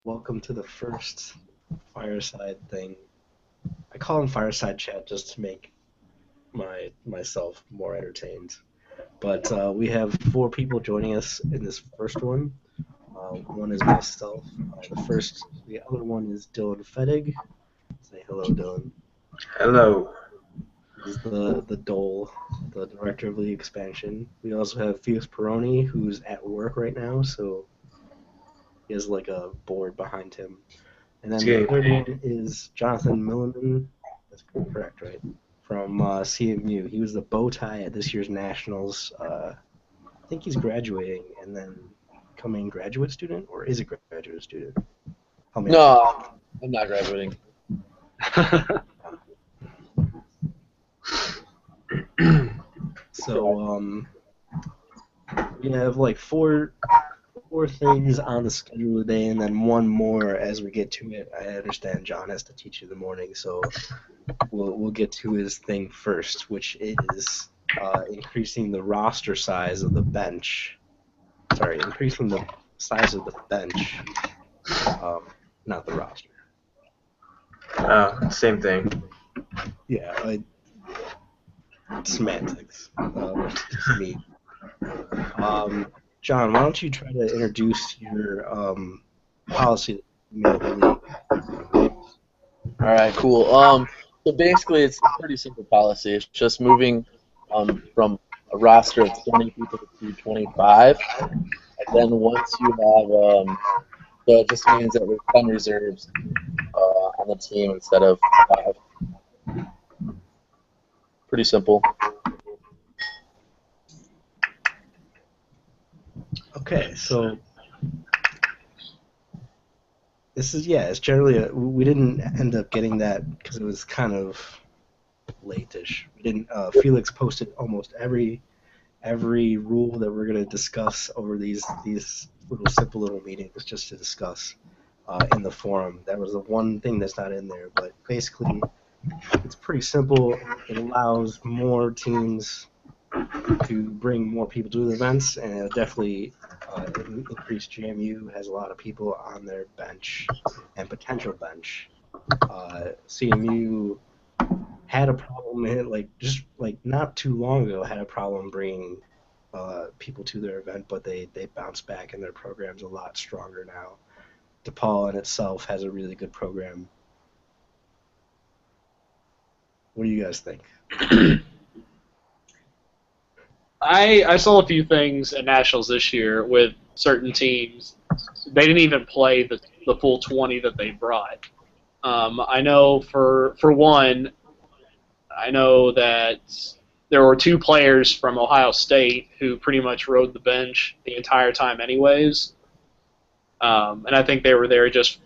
Welcome to the first Fireside thing. I call them Fireside Chat just to make myself more entertained. But we have four people joining us in this first one. One is myself. The other one is Dylan Fettig. Say hello, Dylan. Hello. He's the Dole, the director of league expansion. We also have Felix Peroni, who's at work right now, so he has like a board behind him. And then the third one is Jonathan Milliman. That's correct, right? From CMU. He was the bow tie at this year's Nationals. I think he's graduating and then becoming graduate student, or is a graduate student? No, I'm not graduating. So we have like four things on the schedule today, and then one more as we get to it. I understand John has to teach you in the morning, so we'll get to his thing first, which is increasing the roster size of the bench. Sorry, increasing the size of the bench, not the roster. Same thing. Yeah, semantics. Just me. John, why don't you try to introduce your policy that you made in the league? All right, cool. So basically, it's a pretty simple policy. It's just moving from a roster of 20 people to 25, and then once you have, so it just means that there's 10 reserves on the team instead of 5. Pretty simple. Okay, so this is it's generally we didn't end up getting that because it was kind of late-ish. We didn't. Felix posted almost every rule that we're going to discuss over these simple little meetings just to discuss in the forum. That was the one thing that's not in there, but basically it's pretty simple. It allows more teams to bring more people to the events, and it'll definitely increase JMU has a lot of people on their bench and potential bench. CMU had a problem just not too long ago had a problem bringing people to their event, but they bounced back and their program's a lot stronger now. DePaul in itself has a really good program. What do you guys think? I saw a few things at Nationals this year with certain teams. They didn't even play the full 20 that they brought. I know for one, I know that there were 2 players from Ohio State who pretty much rode the bench the entire time anyways. And I think they were there just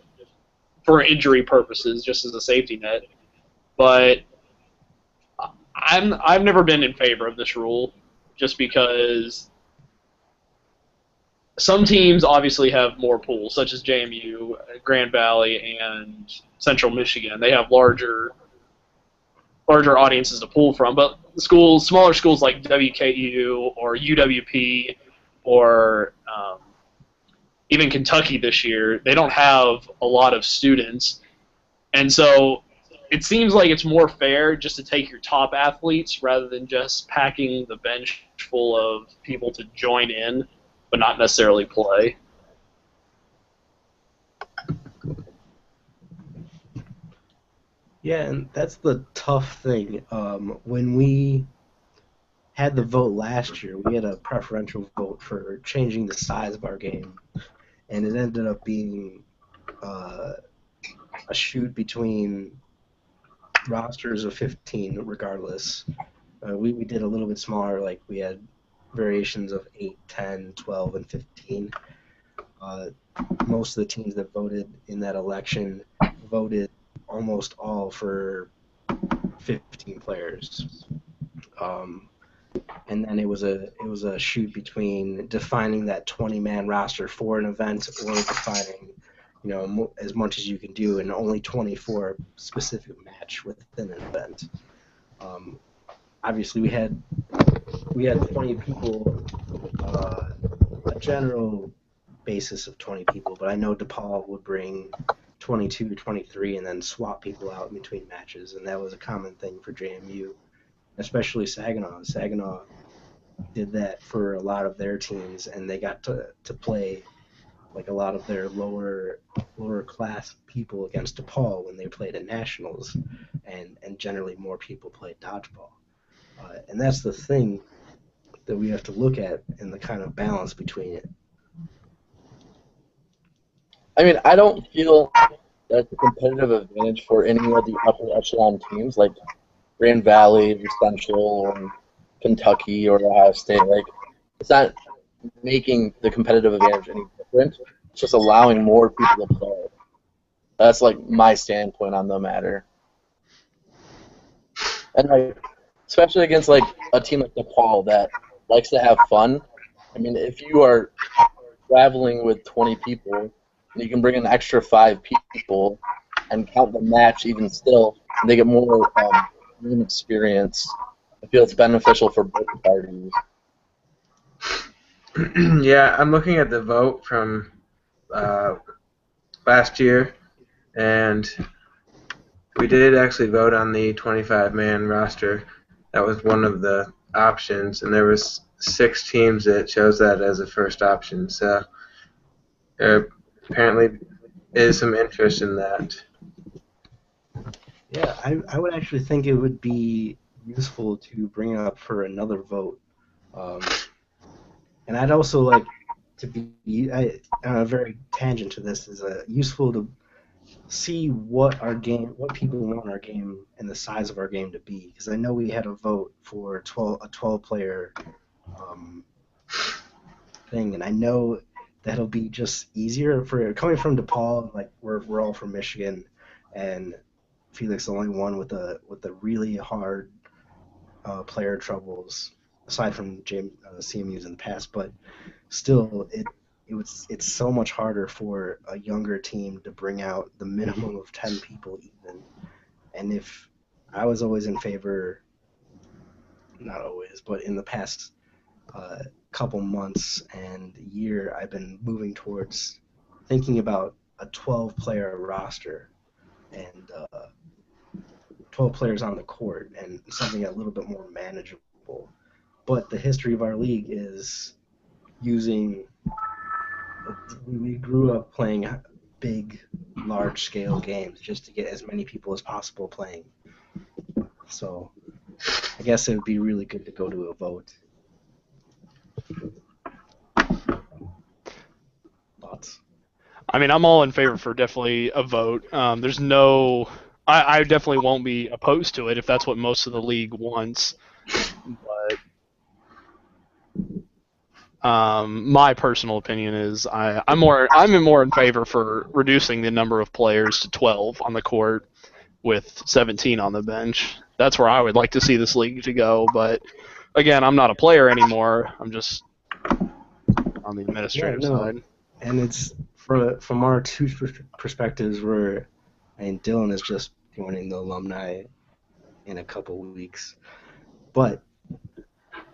for injury purposes, just as a safety net. But I've never been in favor of this rule, just because some teams obviously have more pools, such as JMU, Grand Valley, and Central Michigan. They have larger audiences to pull from. But smaller schools like WKU or UWP or even Kentucky this year, they don't have a lot of students. And so it seems like it's more fair just to take your top athletes rather than just packing the bench full of people to join in but not necessarily play. Yeah, and that's the tough thing. When we had the vote last year, we had a preferential vote for changing the size of our game, and it ended up being a shoot between rosters of 15 regardless. We did a little bit smaller, like we had variations of 8, 10, 12, and 15. Most of the teams that voted in that election voted almost all for 15 players. And then it was a shoot between defining that 20-man roster for an event or defining as much as you can do, and only 24 a specific match within an event. Obviously, we had 20 people. A general basis of 20 people, but I know DePaul would bring 22, 23, and then swap people out in between matches, and that was a common thing for JMU, especially Saginaw. Saginaw did that for a lot of their teams, and they got to play like a lot of their lower class people against DePaul when they played at nationals, and generally more people played dodgeball, and that's the thing that we have to look at in the kind of balance between it. I mean, I don't feel that's a competitive advantage for any of the upper echelon teams like Grand Valley or Central or Kentucky or Ohio State. Like, it's not making the competitive advantage any different. It's just allowing more people to play. That's like my standpoint on the matter. And like, especially against like a team like DePaul that likes to have fun. I mean, if you are traveling with 20 people and you can bring an extra 5 people and count the match even still, and they get more room experience. I feel it's beneficial for both parties. Yeah, I'm looking at the vote from last year, and we did actually vote on the 25-man roster. That was one of the options, and there was 6 teams that chose that as a first option. So there apparently is some interest in that. Yeah, I would actually think it would be useful to bring up for another vote. And I'd also like to be, on a very tangent to this, is useful to see what people want our game and the size of our game to be. Because I know we had a vote for a 12-player thing, and I know that'll be just easier for coming from DePaul. Like we're all from Michigan, and Felix is the only one with the really hard player troubles, aside from CMU's in the past. But still, it's so much harder for a younger team to bring out the minimum of 10 people even. And if I was always in favor, not always, but in the past couple months and year, I've been moving towards thinking about a 12-player roster and 12 players on the court and something a little bit more manageable. But the history of our league is using. We grew up playing big, large-scale games just to get as many people as possible playing. So I guess it would be really good to go to a vote. Thoughts? I mean, I'm all in favor for definitely a vote. There's no, I definitely won't be opposed to it if that's what most of the league wants. But my personal opinion is I'm more in favor for reducing the number of players to 12 on the court with 17 on the bench. That's where I would like to see this league to go. But again, I'm not a player anymore. I'm just on the administrative side. And it's from our two perspectives, where Dylan is just joining the alumni in a couple weeks, but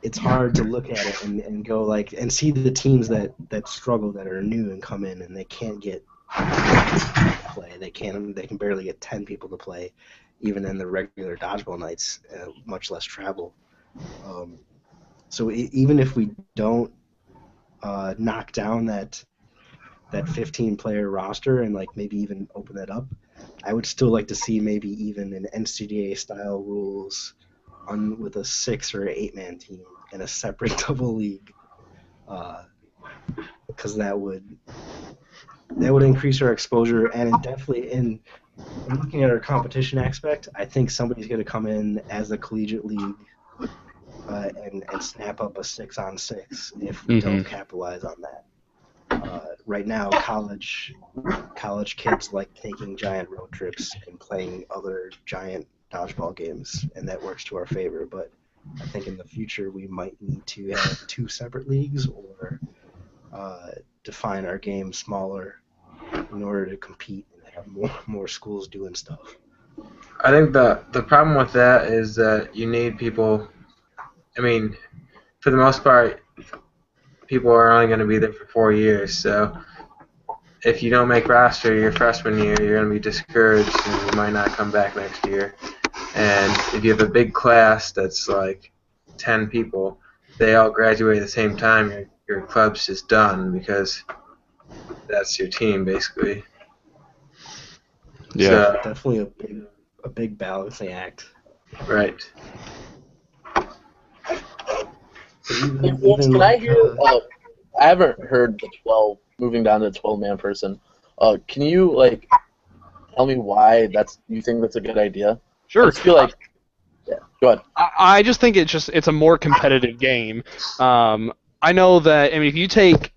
it's hard to look at it and go like and see the teams that struggle, that are new and come in and they can't get play. They can barely get 10 people to play, even in the regular dodgeball nights, much less travel. So even if we don't knock down that 15-player roster and like maybe even open that up, I would still like to see maybe even an NCAA style rules with a 6 or 8-man team in a separate double league, because that would increase our exposure, and definitely in looking at our competition aspect, I think somebody's going to come in as a collegiate league and snap up a 6-on-6 if we don't capitalize on that. Right now, college kids like taking giant road trips and playing other giant dodgeball games, and that works to our favor. But I think in the future we might need to have 2 separate leagues or define our game smaller in order to compete and have more schools doing stuff. I think the problem with that is that you need people. I mean, for the most part, people are only going to be there for 4 years. So if you don't make roster your freshman year, you're going to be discouraged and you might not come back next year. And if you have a big class that's like 10 people, they all graduate at the same time, your club's just done because that's your team basically. Yeah. So, Definitely a big balancing act. right. Hey, Felix, can I hear? I haven't heard the 12 moving down to the 12-man person. Can you tell me why you think that's a good idea? Sure. I just feel like, yeah. Go ahead. I just think it's a more competitive game. I know that. I mean, if you take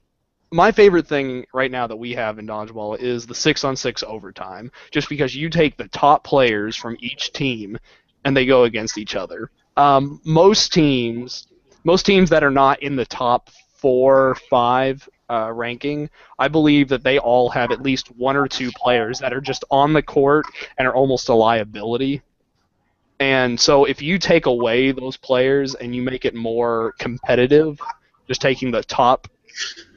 my favorite thing right now that we have in dodgeball is the 6-on-6 overtime, just because you take the top players from each team and they go against each other. Most teams that are not in the top 4 or 5 ranking, I believe that they all have at least 1 or 2 players that are just on the court and are almost a liability. And so if you take away those players and you make it more competitive, just taking the top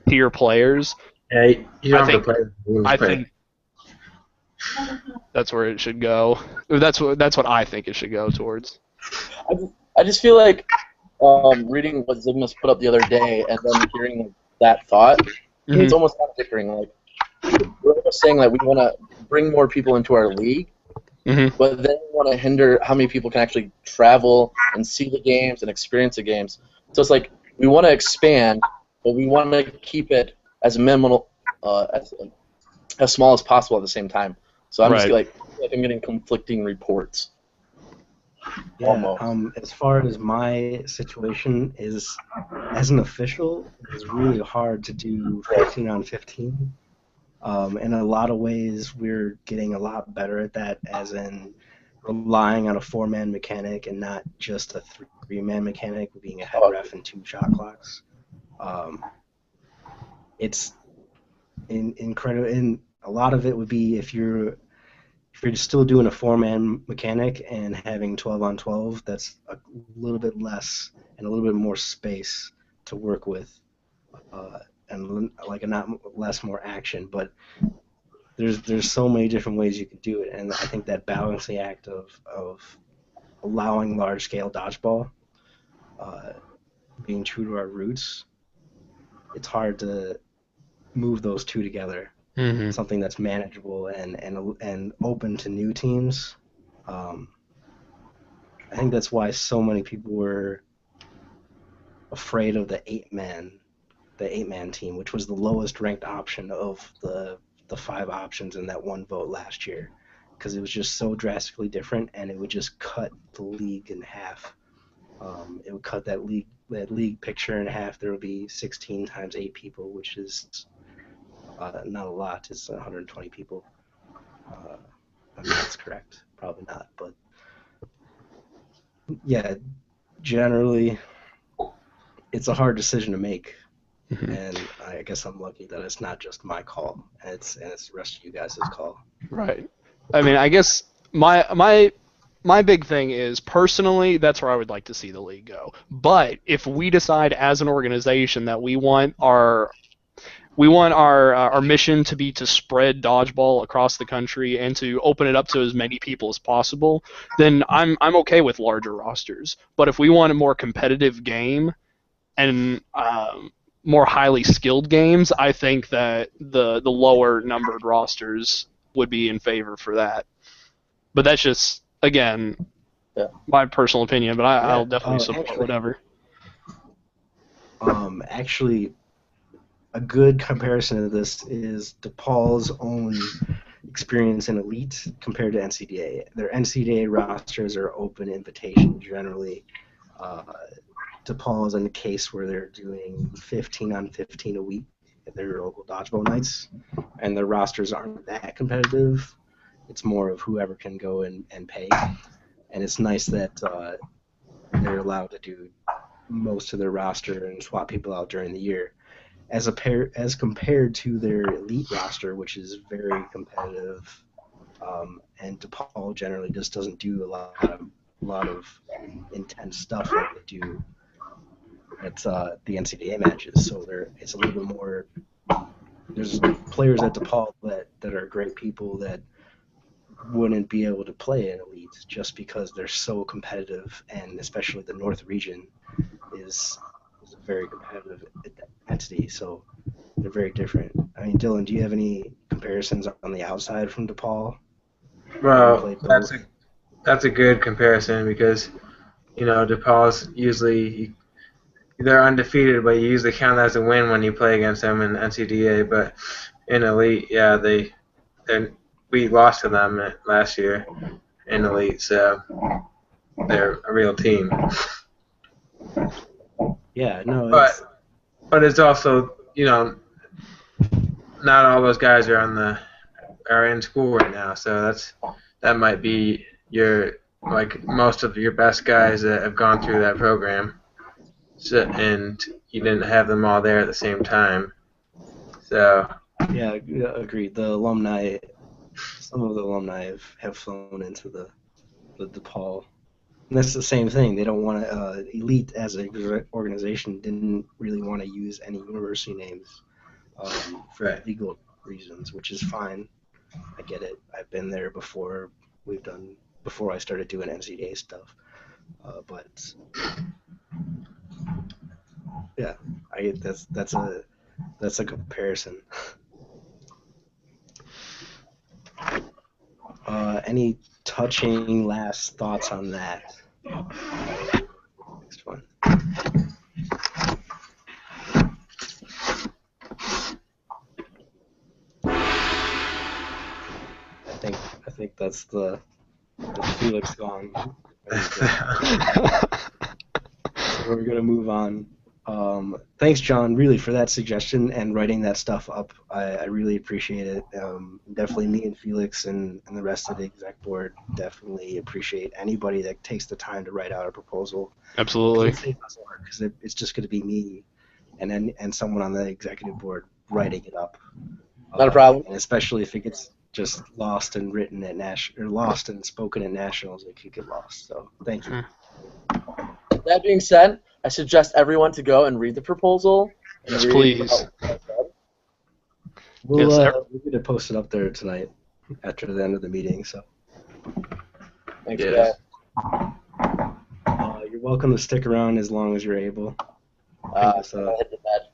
tier players, Yeah, you don't have to I play. think that's where it should go. That's what I think it should go towards. I just feel like reading what Zigmas put up the other day and then hearing that thought, it's almost contradicting. Like, we're almost saying that we want to bring more people into our league, but then we want to hinder how many people can actually travel and see the games and experience the games. So it's like we want to expand, but we want to keep it as minimal, as small as possible at the same time. So I'm just like I'm getting conflicting reports. Yeah. As far as my situation is, as an official, it's really hard to do 15 on 15. In a lot of ways, we're getting a lot better at that, as in relying on a 4-man mechanic and not just a 3-man mechanic, being a head ref and 2 shot clocks. It's incredible, and a lot of it would be if you're still doing a 4-man mechanic and having 12 on 12, that's a little bit less and a little bit more space to work with, and like more action. But there's so many different ways you can do it, and I think that balancing act of allowing large scale dodgeball, being true to our roots, it's hard to move those two together. Something that's manageable and open to new teams. I think that's why so many people were afraid of the 8-man team, which was the lowest ranked option of the 5 options in that one vote last year, because it was just so drastically different, and it would just cut the league in half. It would cut that league picture in half. There would be 16 times 8 people, which is not a lot. It's 120 people. I mean, that's correct. Probably not, but yeah, generally, it's a hard decision to make, and I guess I'm lucky that it's not just my call, and it's the rest of you guys' call. Right. I mean, I guess my big thing is, personally, that's where I would like to see the league go. But if we decide as an organization that we want our mission to be to spread dodgeball across the country and to open it up to as many people as possible, then I'm okay with larger rosters. But if we want a more competitive game and more highly skilled games, I think that the lower numbered rosters would be in favor for that. But that's just, again, my personal opinion. But I'll definitely support whatever. Actually, a good comparison to this is DePaul's own experience in Elite compared to NCDA. Their NCDA rosters are open invitation generally. DePaul is in a case where they're doing 15 on 15 a week at their local dodgeball nights, and their rosters aren't that competitive. It's more of whoever can go and pay. And it's nice that they're allowed to do most of their roster and swap people out during the year, as compared to their elite roster, which is very competitive. And DePaul generally just doesn't do a lot of intense stuff like they do at the NCAA matches. So it's a little bit more. There's players at DePaul that are great people that wouldn't be able to play in Elite just because they're so competitive, and especially the North region is a very competitive entity. So they're very different. I mean, Dylan, do you have any comparisons on the outside from DePaul? Well, that's a good comparison because DePaul's usually they're undefeated, but you usually count that as a win when you play against them in NCDA. But in Elite, yeah, we lost to them last year in Elite, so they're a real team. Yeah, no, but it's also not all those guys are in school right now, so that might be most of your best guys that have gone through that program. So, and you didn't have them all there at the same time. So yeah, agreed. The alumni, some of the alumni have flown into the DePaul. And that's the same thing. They don't want to. Elite as an organization didn't really want to use any university names for legal reasons, which is fine. I get it. I've been there before. Before I started doing NCAA stuff. But yeah, that's a comparison. Any touching last thoughts on that? Next one. I think that's Felix gone. So we're gonna move on. Thanks, John, really for that suggestion and writing that stuff up. I really appreciate it. Definitely me and Felix and the rest of the exec board definitely appreciate anybody that takes the time to write out a proposal. Absolutely. Because it's just going to be me and someone on the executive board writing it up. Not a problem. And especially if it gets just lost and written at lost and spoken at nationals, it could get lost. So thank you. That being said, I suggest everyone to go and read the proposal. Yes, please. We're going to post it up there tonight after the end of the meeting. So thanks, guys. You're welcome to stick around as long as you're able. Hit the bed.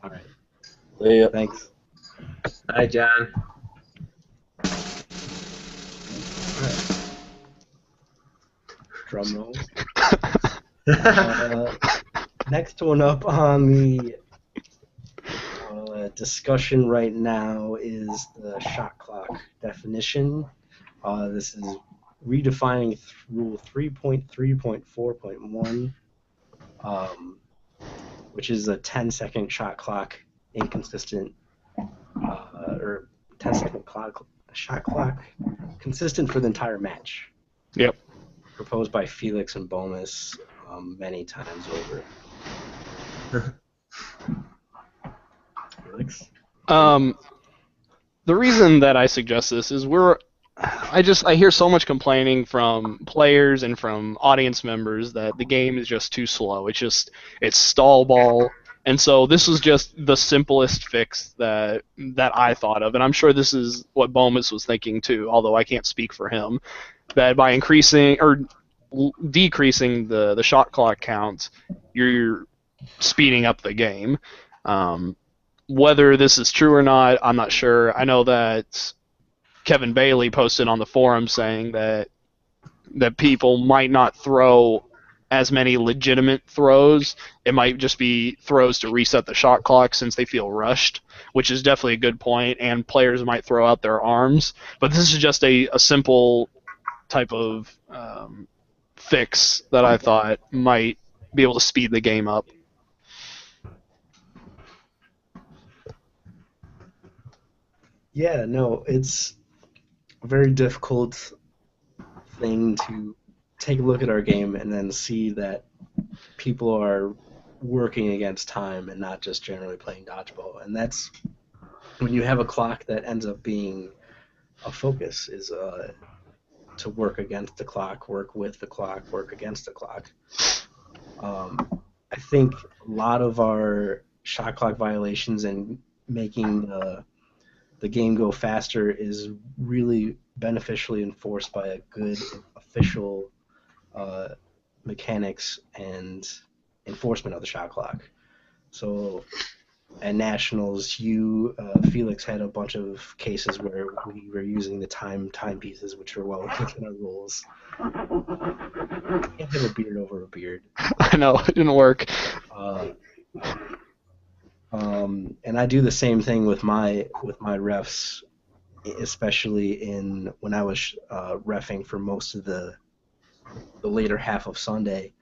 All right. See ya. Thanks. Hi, John. Drum roll. Next one up on the discussion right now is the shot clock definition. This is redefining Rule 3.3.4.1, which is a 10-second shot clock inconsistent, or 10-second shot clock consistent for the entire match. Yep. Proposed by Felix and Bomas many times over. Felix? The reason that I suggest this is I hear so much complaining from players and from audience members that the game is just too slow. It's stall ball. And so this was just the simplest fix that I thought of, and I'm sure this is what Bomas was thinking too, although I can't speak for him, that by increasing or decreasing the shot clock count, you're speeding up the game. Whether this is true or not, I'm not sure. I know that Kevin Bailey posted on the forum saying that people might not throw as many legitimate throws. It might just be throws to reset the shot clock since they feel rushed, which is definitely a good point, and players might throw out their arms. But this is just a simple type of fix that I thought might be able to speed the game up. Yeah, no, it's a very difficult thing to take a look at our game and then see that people are working against time and not just generally playing dodgeball. And that's when you have a clock that ends up being a focus, is to work against the clock, work with the clock, work against the clock. I think a lot of our shot clock violations and making the game go faster is really beneficially enforced by a good official uh, mechanics and enforcement of the shot clock. So at nationals, Felix had a bunch of cases where we were using the timepieces, which are well within our rules. Can't have a beard over a beard. I know it didn't work. And I do the same thing with my refs, especially when I was reffing for most of the later half of Sunday.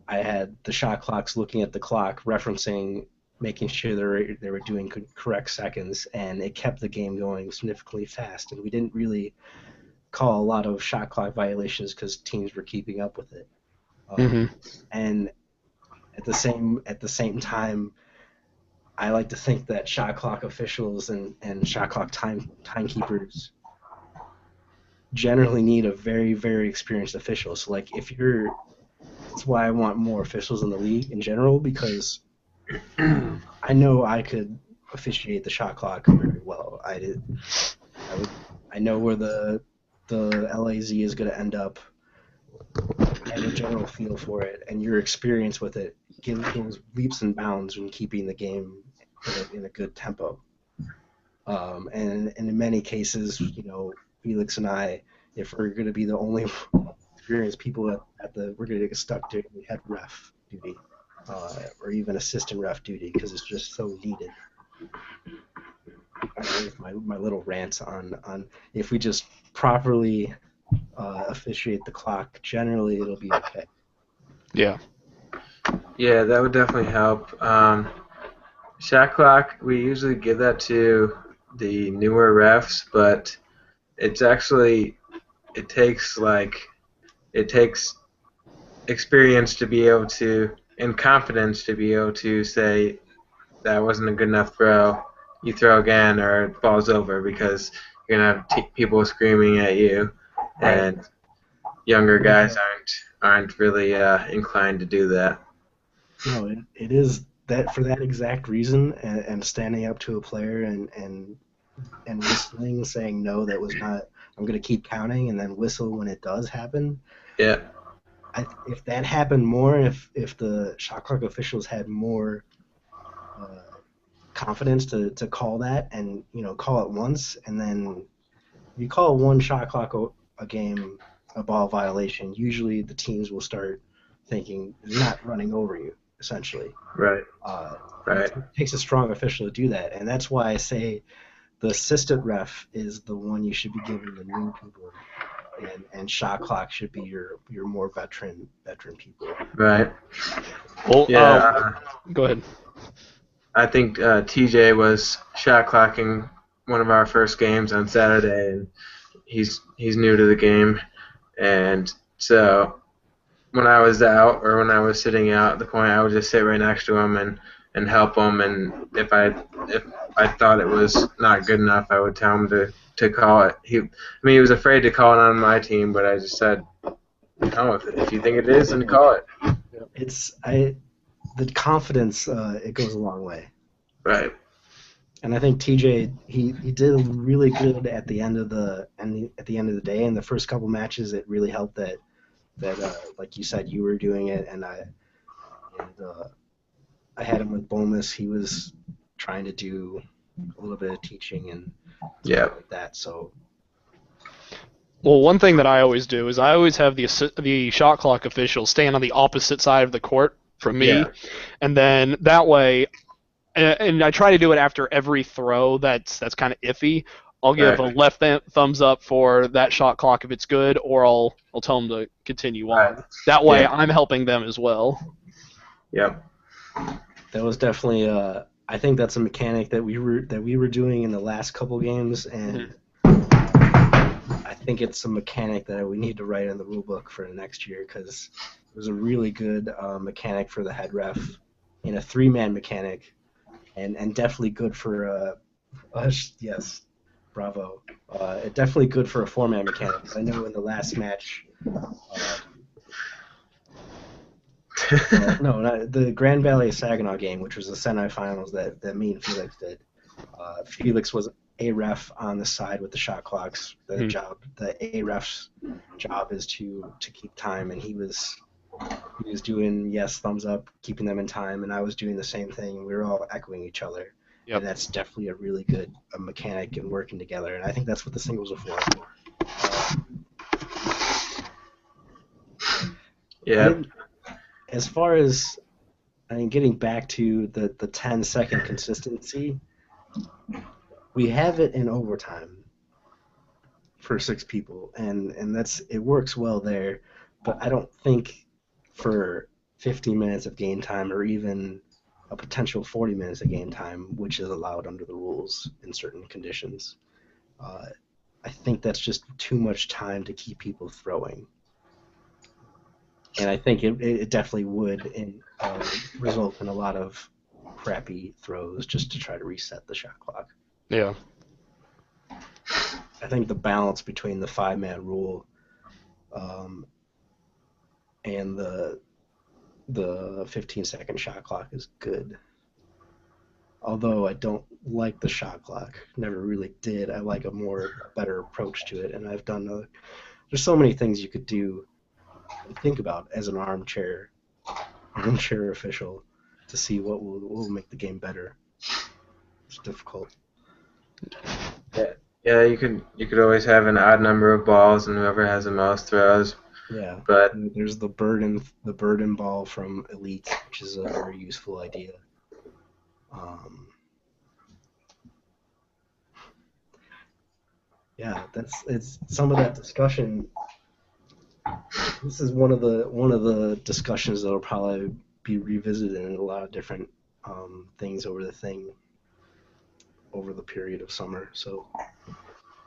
I had the shot clocks looking at the clock, referencing, making sure they were doing correct seconds, and it kept the game going significantly fast. And we didn't really call a lot of shot clock violations because teams were keeping up with it. And at the same time, I like to think that shot clock officials and shot clock timekeepers generally need a very, very experienced official. So like that's why I want more officials in the league in general, because I know I could officiate the shot clock very well. I know where the LAZ is going to end up. I have a general feel for it, and your experience with it gives leaps and bounds when keeping the game in a good tempo. And in many cases, Felix and I, if we're going to be the only experienced people we're going to get stuck doing head ref duty, or even assistant ref duty, because it's just so needed. My little rant on if we just properly officiate the clock, generally it'll be okay. Yeah. Yeah, that would definitely help. Shot clock, we usually give that to the newer refs, but it's actually it takes experience to be able to, and confidence to be able to say that wasn't a good enough throw. You throw again, or it falls over, because you're gonna have people screaming at you, and younger guys aren't really inclined to do that. No, it is that for that exact reason, and standing up to a player and whistling, saying no, that was not. I'm going to keep counting, and then whistle when it does happen. Yeah. If that happened more, if the shot clock officials had more confidence to call that, and call it once, and then if you call one shot clock a game a ball violation, usually the teams will start thinking they're not running over you, essentially. Right. Right. It takes a strong official to do that, and that's why I say the assistant ref is the one you should be giving the new people, and shot clock should be your more veteran people. Right. Well, yeah. Go ahead. I think TJ was shot clocking one of our first games on Saturday, and he's new to the game, and so when I was out, or when I was sitting out at the point, I would just sit right next to him and help him, and if I thought it was not good enough, I would tell him to call it. He was afraid to call it on my team, but I just said, no, if you think it is, then call it. The confidence, it goes a long way. Right. And I think TJ he did really good at the end of the day. In the first couple matches, it really helped that like you said, you were doing it, and I had him with Bomus. He was trying to do a little bit of teaching and stuff like that. So. Well, one thing that I always do is I always have the shot clock official stand on the opposite side of the court from me, and then that way, and I try to do it after every throw that's kind of iffy. I'll give a left thumbs up for that shot clock if it's good, or I'll tell them to continue on. That way, I'm helping them as well. Yep. That was definitely I think that's a mechanic that we were doing in the last couple games, and I think it's a mechanic that we need to write in the rule book for next year, because it was a really good mechanic for the head ref in a 3-man mechanic, and definitely good for yes, bravo. Definitely good for a 4-man mechanic. I know in the last match, No, not the Grand Valley Saginaw game, which was the semifinals that me and Felix did. Felix was a ref on the side with the shot clocks. The a ref's job is to keep time, and he was doing thumbs up, keeping them in time, and I was doing the same thing. We were all echoing each other, and that's definitely a really good mechanic and working together. And I think that's what the singles are for. Yeah. As far as getting back to the 10-second consistency, we have it in overtime for 6 people, and it works well there. But I don't think for 15 minutes of game time, or even a potential 40 minutes of game time, which is allowed under the rules in certain conditions, I think that's just too much time to keep people throwing. And I think it definitely would result in a lot of crappy throws just to try to reset the shot clock. Yeah. I think the balance between the 5-man rule and the 15-second shot clock is good. Although I don't like the shot clock, never really did. I like a better approach to it, and I've done there's so many things you could do and think about as an armchair official to see what will make the game better. It's difficult. Yeah, you could always have an odd number of balls, and whoever has the most throws. Yeah, but there's the burden ball from Elite, which is a very useful idea. Yeah, it's some of that discussion. This is one of the discussions that will probably be revisited in a lot of different things over the period of summer. So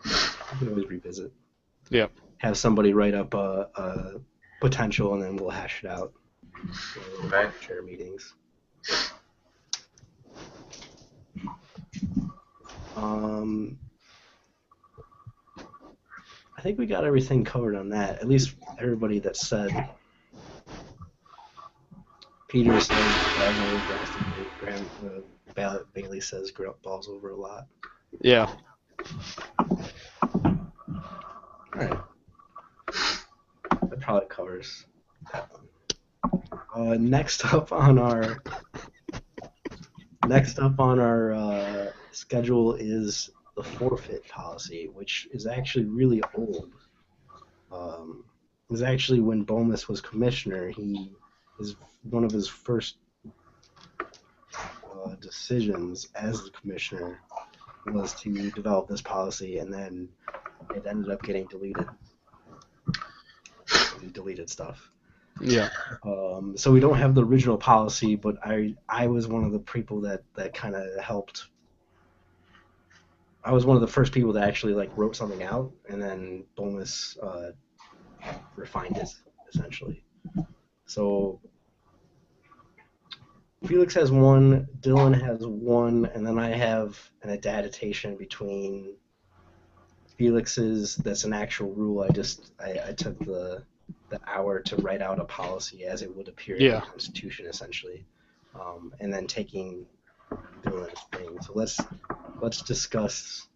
we can always revisit. Yeah. Have somebody write up a potential, and then we'll hash it out. Right. Chair meetings. I think we got everything covered on that. At least everybody that said. Peter says Bailey says balls over a lot. Yeah. All right. That probably covers that one. Next up on our schedule is the forfeit policy, which is actually really old. It was actually when Bomas was commissioner. One of his first decisions as the commissioner was to develop this policy, and then it ended up getting deleted. He deleted stuff. Yeah. So we don't have the original policy, but I was one of the people that kind of helped. I was one of the first people that actually wrote something out, and then Bomas refined it essentially. So Felix has one, Dylan has one, and then I have an adaptation between Felix's. That's an actual rule. I took the hour to write out a policy as it would appear in the Constitution, essentially, and then taking Dylan's thing. So let's discuss.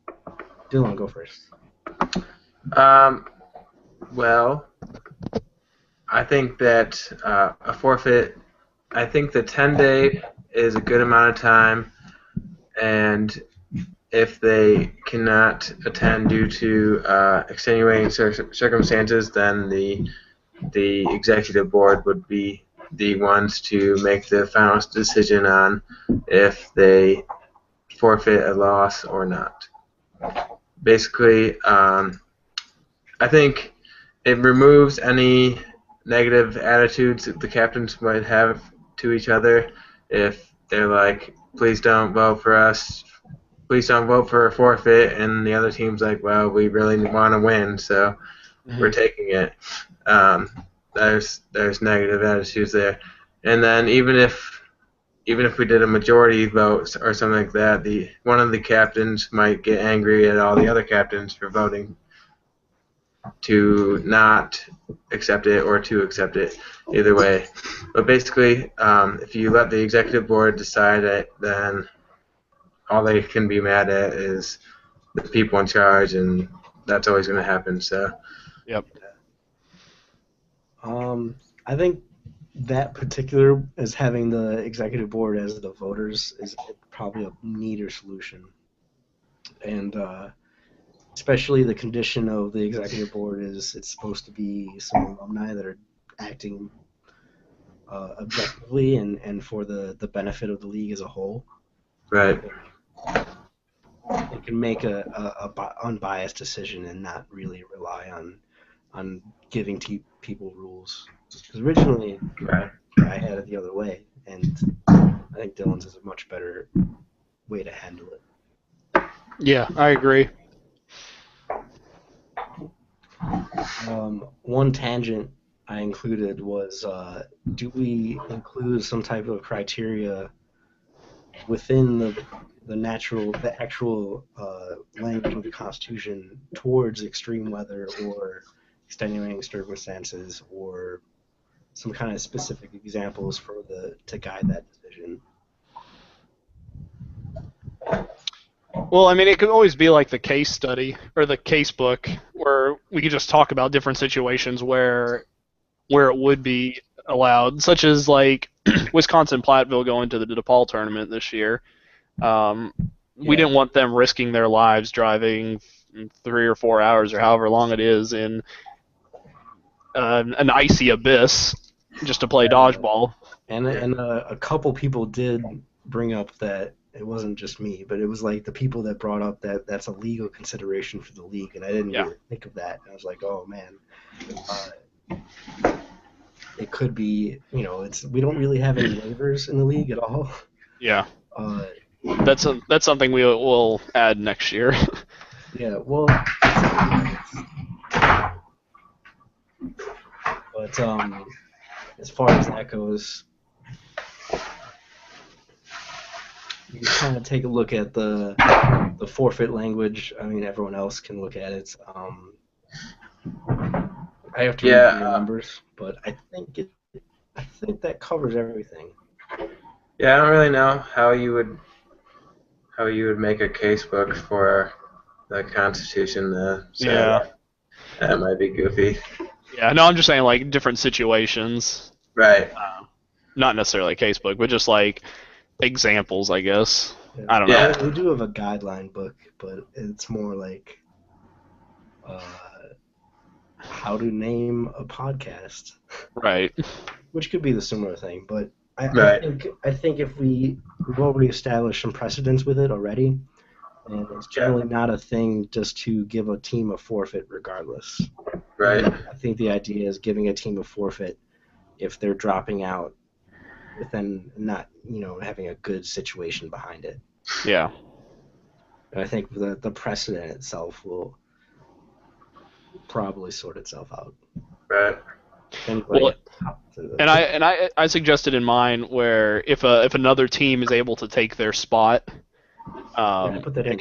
Dylan, go first. Well, I think that a forfeit. I think the 10-day is a good amount of time, and if they cannot attend due to extenuating circumstances, then the executive board would be the ones to make the final decision on if they forfeit a loss or not. Basically, I think it removes any negative attitudes that the captains might have to each other if they're like, please don't vote for us, please don't vote for a forfeit, and the other team's like, well, we really want to win, so we're taking it. There's negative attitudes there, and then even if we did a majority vote or something like that, one of the captains might get angry at all the other captains for voting to not accept it or to accept it, either way. But basically, if you let the executive board decide it, then all they can be mad at is the people in charge, and that's always going to happen. So, Yep. I think that particular as having the executive board as the voters is probably a neater solution, and especially the condition of the executive board is it's supposed to be some alumni that are acting objectively and for the benefit of the league as a whole. right. They can make a unbiased decision and not really rely on giving people rules. Because originally Right. I had it the other way, and I think Dylan's is a much better way to handle it. Yeah, I agree. One tangent I included was, do we include some type of criteria within the actual language of the Constitution towards extreme weather or extenuating circumstances, or some kind of specific examples to guide that decision? Well, I mean, it could always be like the case study or the case book, where we could just talk about different situations where it would be allowed, such as like Wisconsin Platteville going to the DePaul tournament this year. We didn't want them risking their lives driving 3 or 4 hours or however long it is in an icy abyss just to play dodgeball. And a couple people did bring up that it wasn't just me, but it was like the people that brought up that that's a legal consideration for the league, and I didn't really think of that. And I was like, oh man, it could be, we don't really have any waivers in the league at all. Yeah. That's something we will add next year. Yeah, well, but as far as that goes, you kind of take a look at the forfeit language. I mean, everyone else can look at it. I have to read the numbers, but I think that covers everything. Yeah, I don't really know how you would make a casebook for the Constitution. So Yeah. That might be goofy. Yeah, no, I'm just saying like different situations. Right. Not necessarily a casebook, but just like examples, I guess. Yeah. I don't know. We do have a guideline book, but it's more like how to name a podcast. Right. Which could be the similar thing, but Right. I think if we've already established some precedence with it already, and it's generally not a thing just to give a team a forfeit regardless. Right. I think the idea is giving a team a forfeit if they're dropping out within not, having a good situation behind it. Yeah. And I think the precedent itself will probably sort itself out. Right. Well, and I suggested in mine where if another team is able to take their spot, put that in.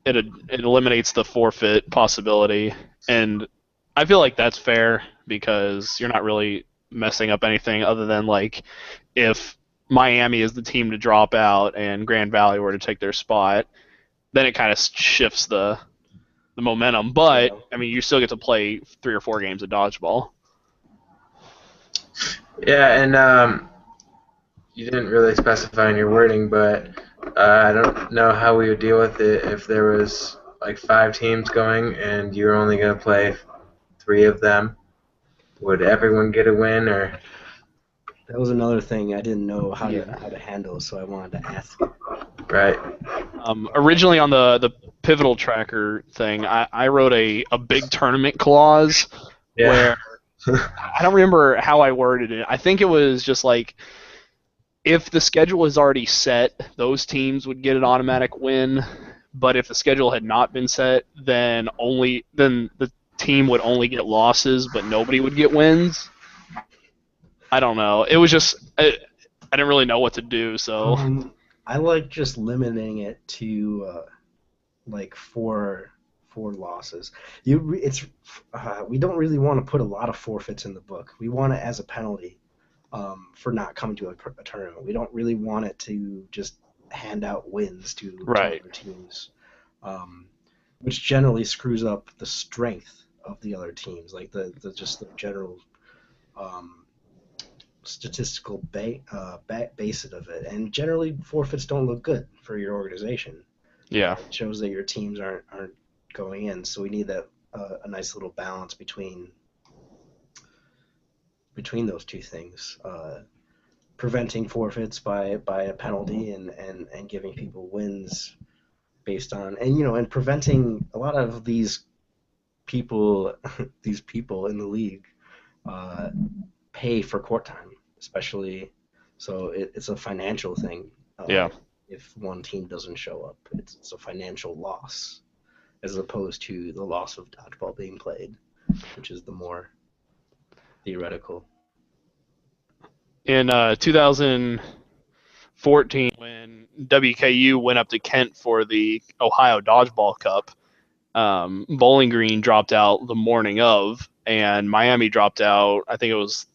it eliminates the forfeit possibility, and I feel like that's fair because you're not really messing up anything other than like if Miami is the team to drop out and Grand Valley were to take their spot, then it kind of shifts the momentum. But I mean, you still get to play 3 or 4 games of dodgeball. Yeah, and you didn't really specify in your wording, but I don't know how we would deal with it if there was like 5 teams going and you're only going to play 3 of them. Would everyone get a win, or? That was another thing I didn't know how to handle, so I wanted to ask. Right. Originally on the pivotal tracker thing, I wrote a big tournament clause where I don't remember how I worded it. I think it was just like if the schedule is already set, those teams would get an automatic win. But if the schedule had not been set, then the team would only get losses, but nobody would get wins. I don't know. It was just I didn't really know what to do, so I like just limiting it to like four 4 losses. We don't really want to put a lot of forfeits in the book. We want it as a penalty for not coming to a tournament. We don't really want it to just hand out wins to Right. other teams, which generally screws up the strength of the other teams, like the general statistical basis of it. And generally, forfeits don't look good for your organization. Yeah. It shows that your teams aren't going in. So we need that a nice little balance between those two things. Preventing forfeits by a penalty and giving people wins based on and preventing a lot of these people in the league pay for court time, especially. So it's a financial thing. Yeah. If one team doesn't show up, it's a financial loss as opposed to the loss of dodgeball being played, which is the more theoretical. In 2014, when WKU went up to Kent for the Ohio Dodgeball Cup, Bowling Green dropped out the morning of, and Miami dropped out. I think it was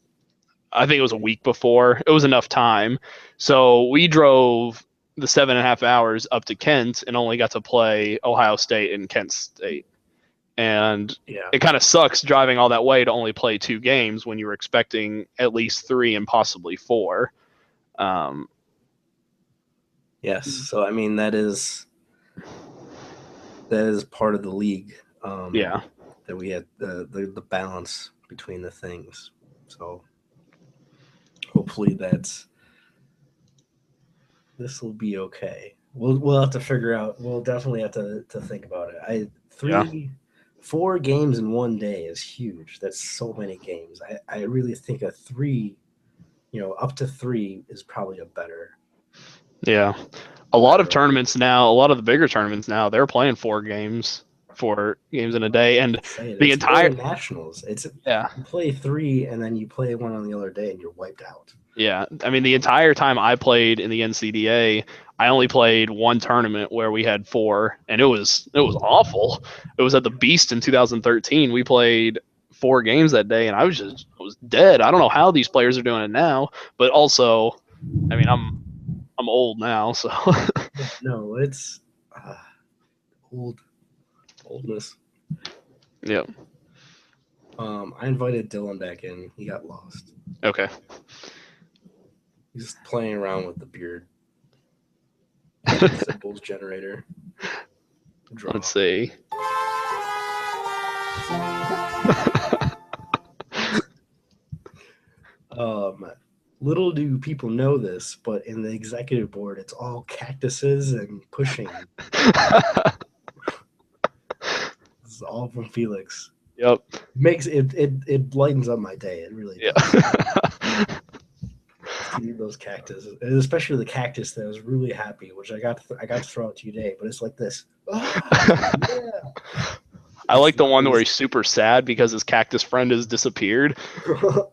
a week before. It was enough time, so we drove the 7.5 hours up to Kent and only got to play Ohio State and Kent State. And it kind of sucks driving all that way to only play 2 games when you were expecting at least 3 and possibly 4. Yes, so I mean that is part of the league. Yeah. That we had the balance between the things. So hopefully this will be okay. We'll have to figure out. We'll definitely have to think about it. 4 games in one day is huge. That's so many games. I really think a 3, up to 3 is probably a better. Yeah. A lot of the bigger tournaments now, they're playing 4 games in a day, and the entire nationals. you play 3 and then you play one on the other day and you're wiped out. Yeah, I mean the entire time I played in the NCDA, I only played one tournament where we had 4, and it was awful. It was at the Beast in 2013. We played 4 games that day, and I was dead. I don't know how these players are doing it now, but also, I mean I'm old now, so. No, it's oldness. Yeah. I invited Dylan back in. He got lost. Okay. He's playing around with the beard. Symbols generator. Draw. Let's see. Little do people know this, but in the executive board, it's all cactuses and pushing. This is all from Felix. Yep. It lightens up my day. It really does. Yeah. To eat those cactuses, and especially the cactus that I was really happy, which I got to throw out to you today. But it's like this. Oh, yeah. I like the one where he's super sad because his cactus friend has disappeared.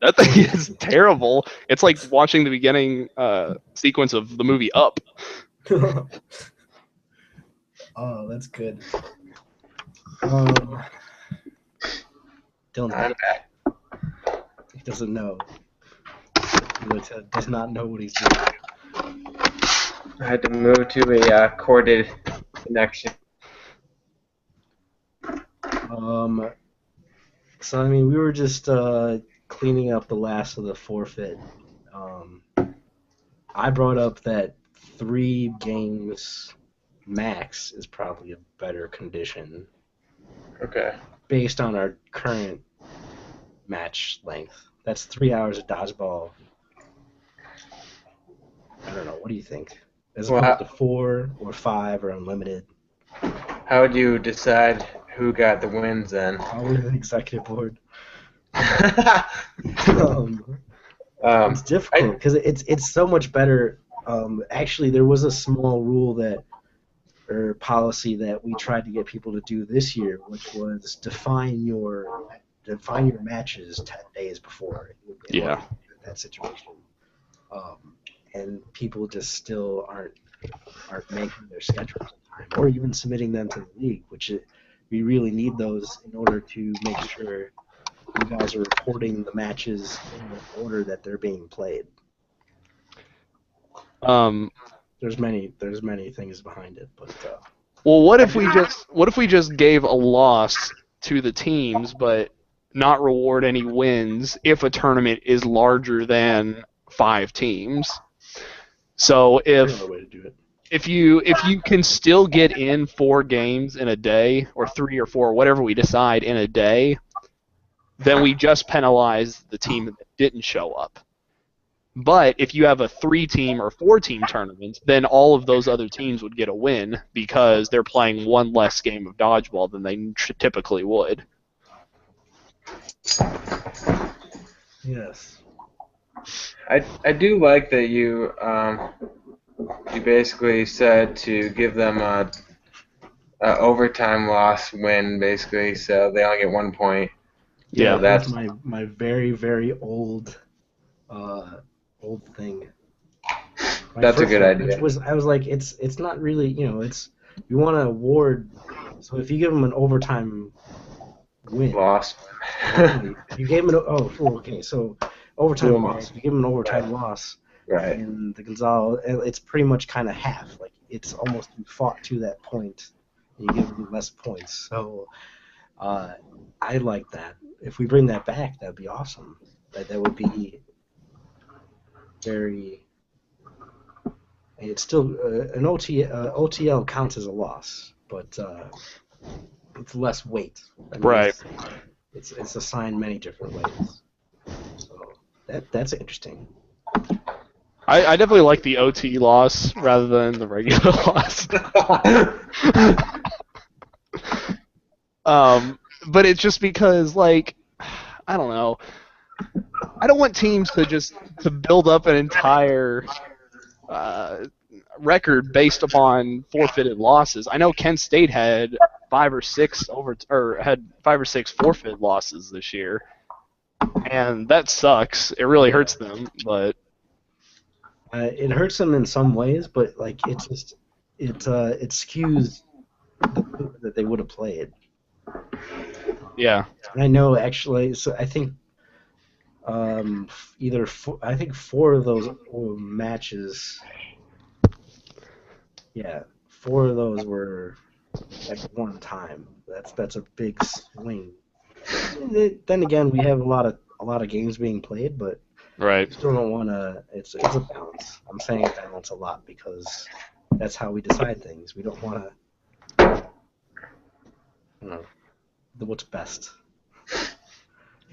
That thing is terrible. It's like watching the beginning sequence of the movie Up. Oh, that's good. Dylan, I'm back. he doesn't know. He does not know what he's doing. I had to move to a corded connection. So I mean, we were just cleaning up the last of the forfeit. I brought up that 3 games max is probably a better condition. Okay. Based on our current match length. That's 3 hours of dodgeball. I don't know. What do you think? As opposed to 4 or 5 or unlimited. How would you decide who got the wins then? Probably the executive board. It's difficult because it's so much better. Actually, there was a small rule or policy that we tried to get people to do this year, which was define your matches 10 days before. Yeah. That situation. And people just still aren't making their schedules in time, or even submitting them to the league, which we really need those in order to make sure you guys are reporting the matches in the order that they're being played. Um, There's many things behind it, but well, what if we just gave a loss to the teams, but not reward any wins if a tournament is larger than 5 teams? So there's another way to do it. if you can still get in 4 games in a day, or 3 or 4, whatever we decide in a day, then we just penalize the team that didn't show up. But if you have a 3-team or 4-team tournament, then all of those other teams would get a win because they're playing 1 less game of dodgeball than they typically would. Yes. I do like that you basically said to give them a overtime loss win, basically, so they only get 1 point. Yeah, that's my very, very old thing. That's a good idea. I was like, it's not really, it's, you want to award, so if you give them an overtime win. Loss. You gave them so overtime loss. If you give them an overtime loss, right. And the Gonzalo, it's pretty much kind of half. Like, it's almost you fought to that point, and you give them less points. So, I like that. If we bring that back, that'd be awesome. That would be very. It's still an OTL counts as a loss, but it's less weight. right. It's assigned many different ways. So that's interesting. I definitely like the OT loss rather than the regular loss. But it's just because, like, I don't know. I don't want teams to build up an entire record based upon forfeited losses. I know Kent State had 5 or 6 forfeit losses this year, and that sucks. It really hurts them, but it hurts them in some ways, but like it skews that they would have played. Yeah. And I know actually, so I think I think 4 of those matches. Yeah, 4 of those were at one time. That's a big swing. Then again, we have a lot of games being played, but right. still don't want to. It's a balance. I'm saying balance a lot because that's how we decide things. We don't want to. What's best.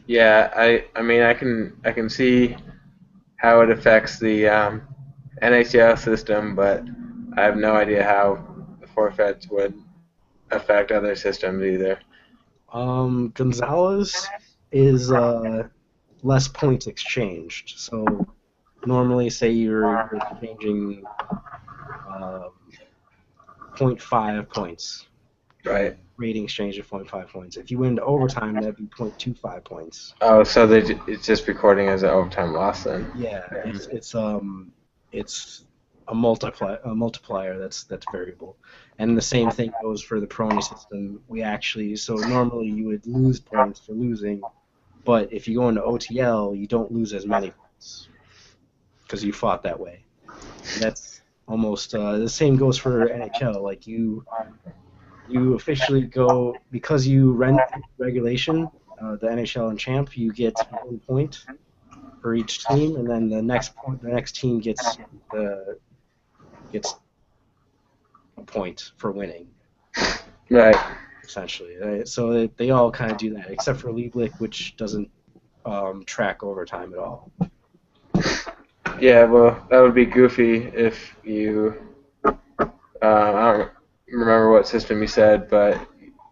Yeah, I mean I can see how it affects the NHL system, but I have no idea how the forfeits would affect other systems either. Gonzalez is less points exchanged. So normally, say you're exchanging 0.5 points. Right. Rating exchange of 0.5 points. If you win to overtime, that'd be 0.25 points. Oh, so it's just recording as an overtime loss then? Yeah, it's a multiplier that's variable, and the same thing goes for the Peroni system. So normally you would lose points for losing, but if you go into OTL, you don't lose as many points because you fought that way. And that's almost the same goes for NHL. Like you officially go because you rent regulation, the NHL and champ, you get 1 point for each team, and then the next team gets a point for winning. Right. Essentially, right? So they all kind of do that, except for Lieblich, which doesn't track overtime at all. Yeah, well, that would be goofy if you. I don't remember what system you said, but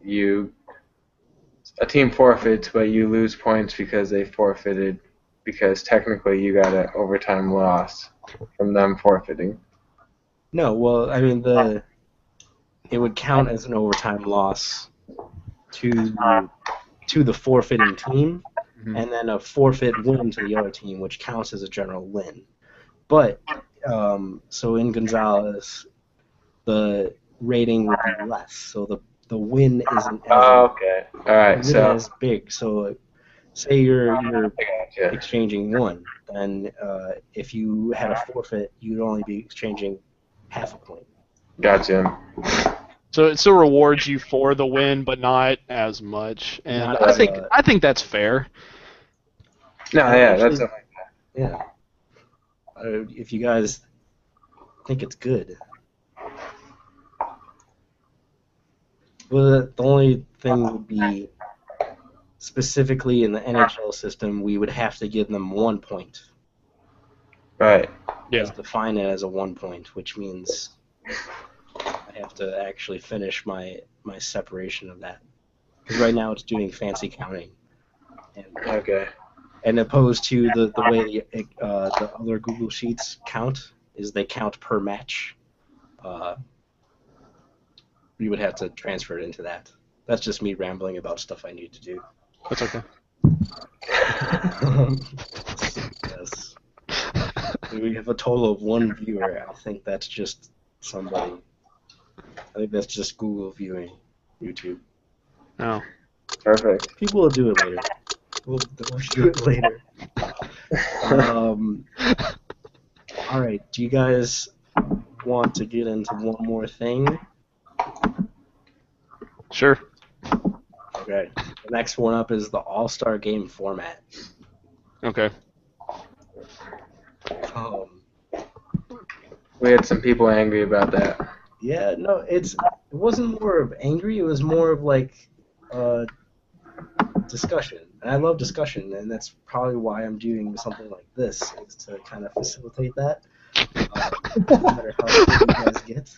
a team forfeits, but you lose points because they forfeited, because technically you got an overtime loss from them forfeiting. No, well, I mean it would count as an overtime loss to the forfeiting team, and then a forfeit win to the other team, which counts as a general win. But so in Gonzalez, the rating would be less. So the win isn't Okay. All right. isn't So as big. So say you're I gotcha. exchanging one, then if you had a forfeit, you'd only be exchanging half a point. Gotcha. So it still rewards you for the win, but not as much. And Not I as think I think that's fair. No, yeah, that's actually, yeah. If you guys think it's good. Well, the only thing would be specifically in the NHL system, we would have to give them 1 point. right. Yeah. Just define it as a 1 point, which means I have to actually finish my separation of that. Because right now it's doing fancy counting. Okay. And opposed to the way the other Google Sheets count, is they count per match. We would have to transfer it into that. That's just me rambling about stuff I need to do. That's okay. Yes. We have a total of 1 viewer. I think that's just somebody. I think that's just Google viewing YouTube. Oh. Perfect. People will do it later. We'll do it later. All right. Do you guys want to get into one more thing? Sure. Okay. The next one up is the All-Star Game format. Okay. We had some people angry about that. Yeah, no, it wasn't more of angry. It was more of like discussion. And I love discussion, and that's probably why I'm doing something like this, is to kind of facilitate that. No matter how good you guys get.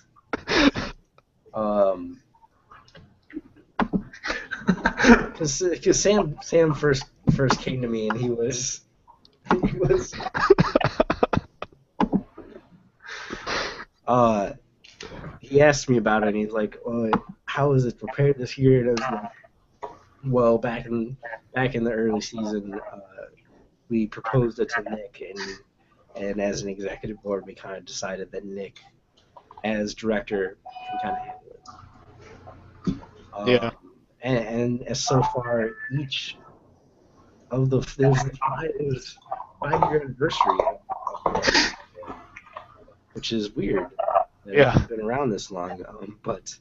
Because Sam first came to me and he was he asked me about it and he's like, "Oh, how is it prepared this year?" And I was like, "Well, back in the early season, we proposed it to Nick, and as an executive board, we kind of decided that Nick, as director, can kind of handle it." Yeah. And as so far, each of the it was 5-year anniversary of which is weird. Yeah. It's been around this long, but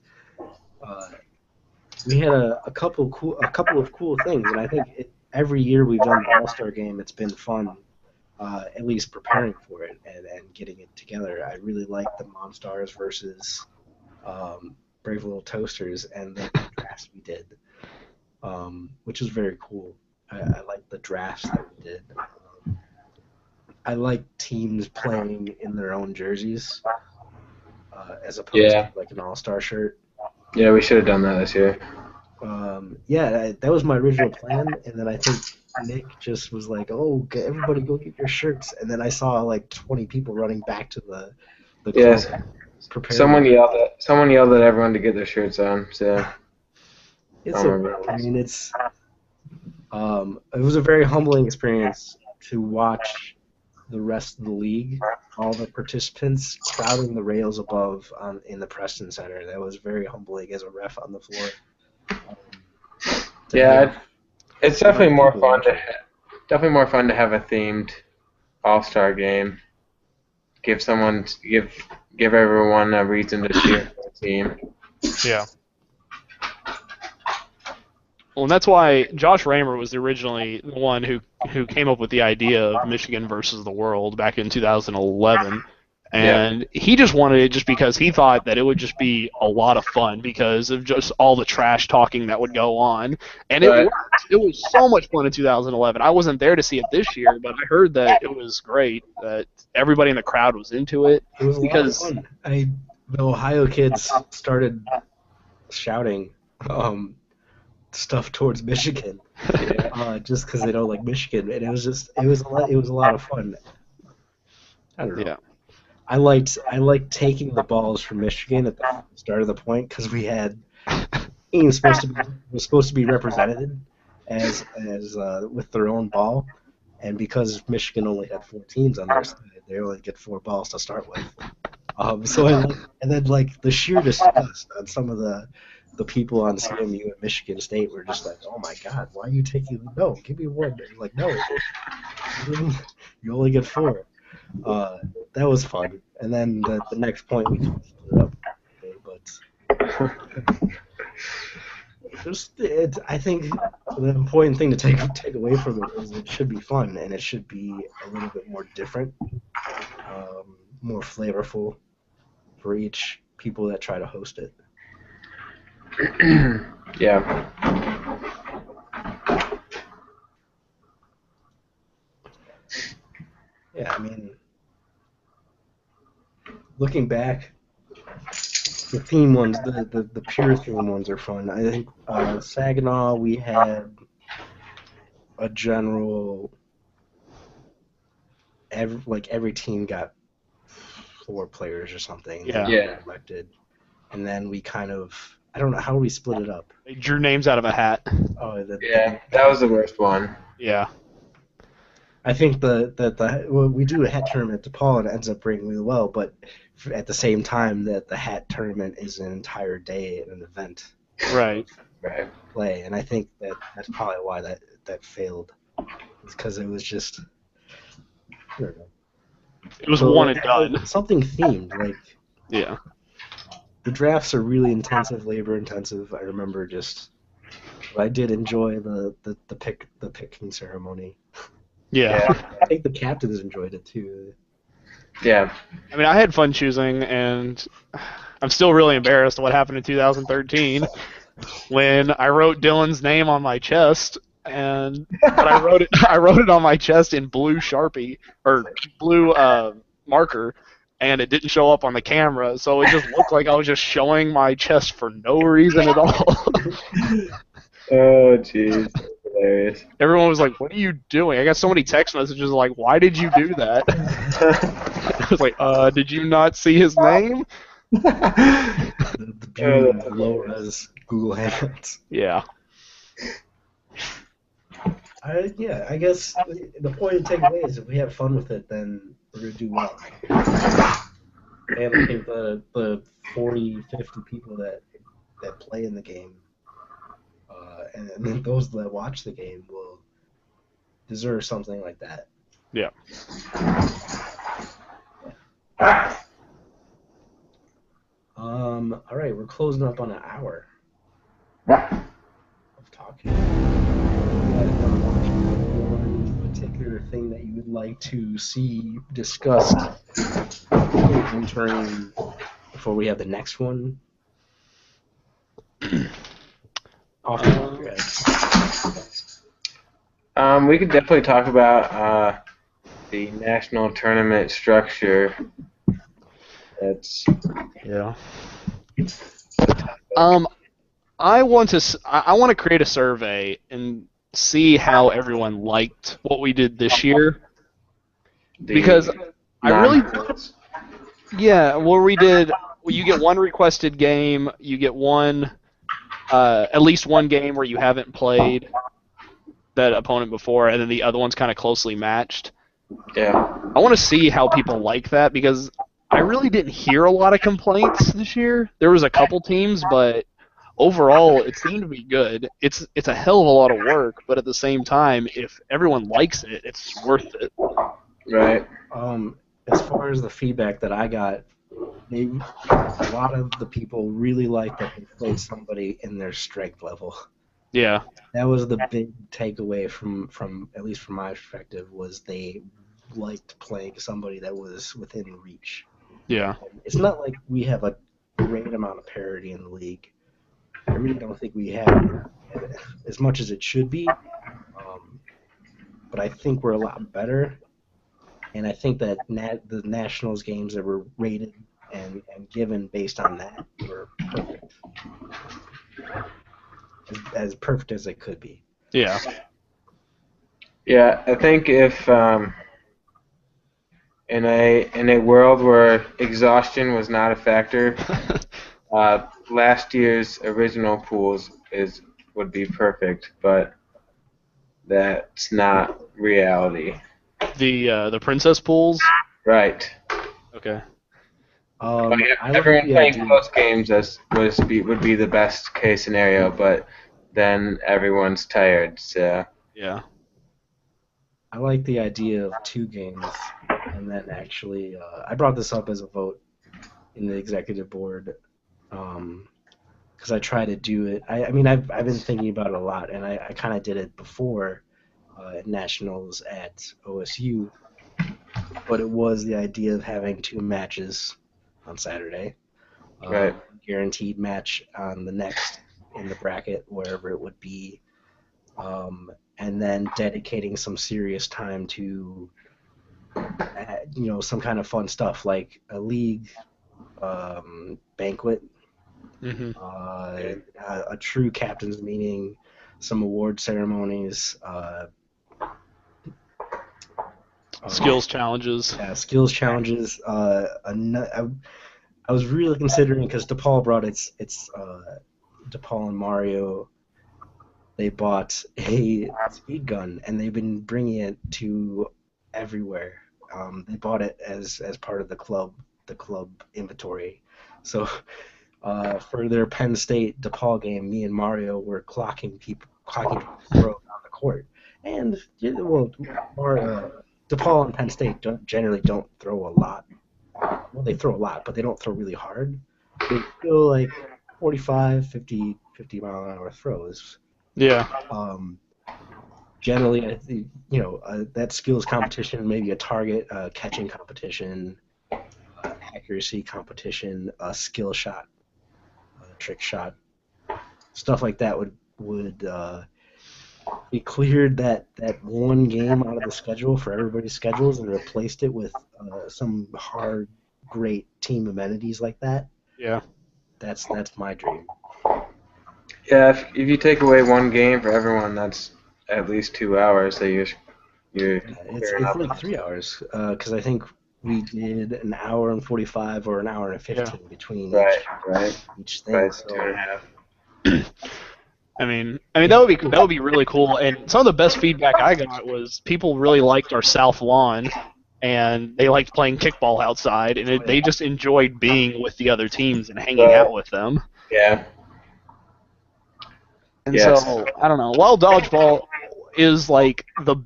we had a couple of cool things, and I think every year we've done the All-Star Game, it's been fun. At least preparing for it and getting it together. I really like the Monstars versus Brave Little Toasters and the drafts we did, which was very cool. I like the drafts that we did. I like teams playing in their own jerseys as opposed to like an all-star shirt. Yeah, we should have done that this year. That was my original plan, and then I think Nick just was like, "Oh, everybody go get your shirts," and then I saw like 20 people running back to the club. Yes. Preparing. Someone yelled at everyone to get their shirts on. So it was a very humbling experience to watch the rest of the league, all the participants crowding the rails above in the Preston Center. That was very humbling as a ref on the floor. It's definitely more fun to have a themed All-Star game. Give everyone a reason to cheer for the team. Yeah. Well, and that's why Josh Raymer was originally the one who came up with the idea of Michigan versus the world back in 2011. And he just wanted it just because he thought that it would just be a lot of fun because of just all the trash talking that would go on. And it worked. It was so much fun in 2011. I wasn't there to see it this year, but I heard that it was great, that everybody in the crowd was into it. It was because a lot of fun. The Ohio kids started shouting stuff towards Michigan, just because they don't like Michigan, and it was a lot of fun. I don't know. Yeah. I liked taking the balls from Michigan at the start of the point because we had team was supposed to be represented as with their own ball, and because Michigan only had 4 teams on their side, they only get 4 balls to start with. And then like the sheer disgust on some of the the people on CMU and Michigan State were just like, "Oh my God, why are you taking no? Give me one." They're like, "No, you only get 4." That was fun. And then the next point we kind of split it up. But I think the important thing to take away from it is it should be fun and it should be a little bit more different, more flavorful for each people that try to host it. Yeah. Yeah, I mean, looking back, the theme ones, the pure theme ones are fun. I think Saginaw, we had a general, every team got 4 players or something. Yeah. Yeah. Elected, and then we kind of, I don't know how we split it up. They drew names out of a hat. Oh, Yeah, that was the worst one. Yeah. I think we do a hat tournament at DePaul and it ends up bringing really well, but at the same time that the hat tournament is an entire day and an event. Right. Right. Play, and I think that's probably why that failed. It's because it was just, I don't know. It was one and done. Something themed, like Yeah. the drafts are really intensive, labor intensive. I remember I did enjoy the picking ceremony. Yeah. I think the captains enjoyed it too. Yeah. I mean, I had fun choosing, and I'm still really embarrassed at what happened in 2013 when I wrote Dylan's name on my chest, but I wrote it on my chest in blue Sharpie or blue marker, and it didn't show up on the camera, so it just looked like I was just showing my chest for no reason at all. Oh, jeez. Hilarious. Everyone was like, "What are you doing?" I got so many text messages like, "Why did you do that?" I was like, "Did you not see his name?" The beauty of low-res Google Hangouts. Yeah. I guess the point to take away is if we have fun with it, then we're going to do well. And I think the 40, 50 people that play in the game, and then those that watch the game will deserve something like that. Yeah. All right, we're closing up on an hour of talking. One particular thing that you would like to see discussed entering before we have the next one? Off the top of your head. We could definitely talk about the national tournament structure. That's Yeah. I want to create a survey and see how everyone liked what we did this year, because I really, where you get one requested game, you get one, at least one game where you haven't played that opponent before, and then the other one's kind of closely matched. Yeah. I want to see how people like that, because I really didn't hear a lot of complaints this year. There was a couple teams, but overall it seemed to be good. It's a hell of a lot of work, but at the same time, if everyone likes it, it's worth it. Right. As far as the feedback that I got, a lot of the people really liked that they played somebody in their strength level. Yeah. That was the big takeaway from at least from my perspective, was they liked playing somebody that was within reach. Yeah. It's not like we have a great amount of parity in the league. I really don't think we have as much as it should be, but I think we're a lot better, and I think that the Nationals games that were rated and given based on that were perfect. As perfect as it could be. Yeah. Yeah, I think if in a world where exhaustion was not a factor, last year's original pools would be perfect, but that's not reality. The princess pools. Right. Okay. I like Everyone the playing idea. close games would be the best case scenario, but then everyone's tired. So Yeah. I like the idea of 2 games, and then actually, I brought this up as a vote in the executive board, because I try to do it. I mean, I've been thinking about it a lot, and I kind of did it before at nationals at OSU, but it was the idea of having 2 matches on Saturday, right, guaranteed match on the next in the bracket, wherever it would be, and then dedicating some serious time to some kind of fun stuff like a league banquet, Hmm. a true captain's meeting, some award ceremonies, Skills challenges. skills challenges. I was really considering because DePaul brought its DePaul and Mario. They bought a speed gun and they've been bringing it to everywhere. They bought it as part of the club inventory. So for their Penn State DePaul game, me and Mario were clocking people's throws on the court. And well, DePaul and Penn State generally don't throw a lot. Well, they throw a lot, but they don't throw really hard. They go like 45, 50 mile an hour throws. Yeah. Generally, I think, that skills competition, maybe a target catching competition, accuracy competition, a skill shot, a trick shot, stuff like that would be cleared that 1 game out of the schedule for everybody's schedules and replaced it with some hard, great team amenities like that. Yeah. That's my dream. yeah. If you take away 1 game for everyone, that's at least 2 hours that you're It's clearing up. like 3 hours because I think we did an hour and 45 or an hour and 15 between Right, each thing. right. So 2.5. I mean that would be really cool. And some of the best feedback I got was people really liked our south lawn, and they liked playing kickball outside, and they just enjoyed being with the other teams and hanging out with them. Yeah. And Yes. so I don't know. While dodgeball is like the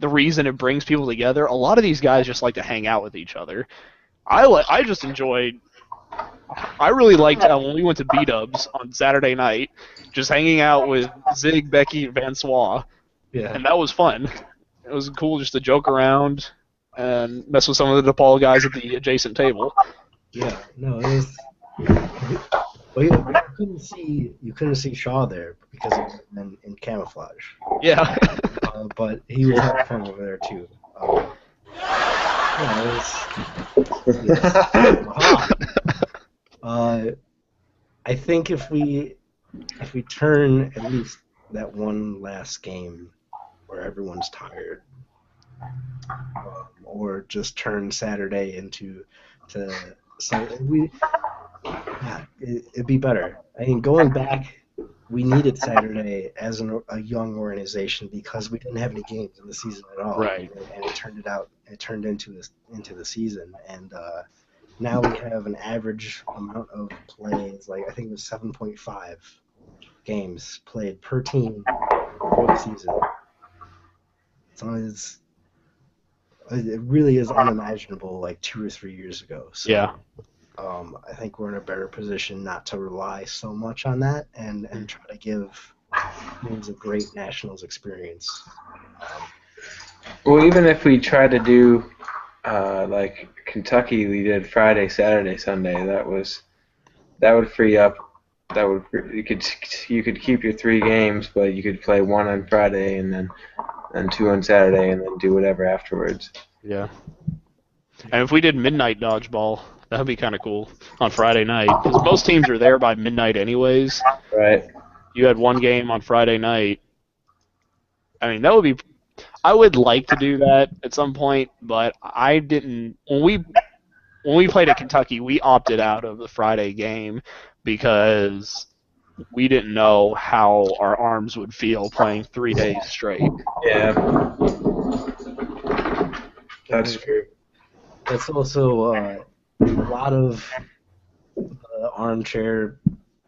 reason it brings people together, a lot of these guys just like to hang out with each other. I just enjoyed. I really liked when we went to B-Dubs on Saturday night, just hanging out with Zig, Becky, and Vansois, yeah, and that was fun. It was cool just to joke around and mess with some of the DePaul guys at the adjacent table. yeah, no, it was. Well, you couldn't see Shaw there because he was in camouflage, Yeah. but he was having fun over there too. Yeah, it was. I think if we turn at least that one last game where everyone's tired, or just turn Saturday into it'd be better. I mean, going back, we needed Saturday as a young organization because we didn't have any games in the season at all. Right. And it turned into the season, and now we have an average amount of plays, like I think it was 7.5 games played per team for the season. It really is unimaginable like 2 or 3 years ago. So, Yeah. I think we're in a better position not to rely so much on that and try to give teams a great nationals experience. Well, even if we try to do like Kentucky, we did Friday, Saturday, Sunday. That would free up. You could keep your 3 games, but you could play 1 on Friday and then 2 on Saturday, and then do whatever afterwards. Yeah. And if we did midnight dodgeball, that would be kind of cool on Friday night, because most teams are there by midnight anyways. Right. You had 1 game on Friday night. I mean, that would be. I would like to do that at some point, but I didn't. When we played at Kentucky, we opted out of the Friday game because we didn't know how our arms would feel playing 3 days straight. Yeah. That's true. That's also lot of armchair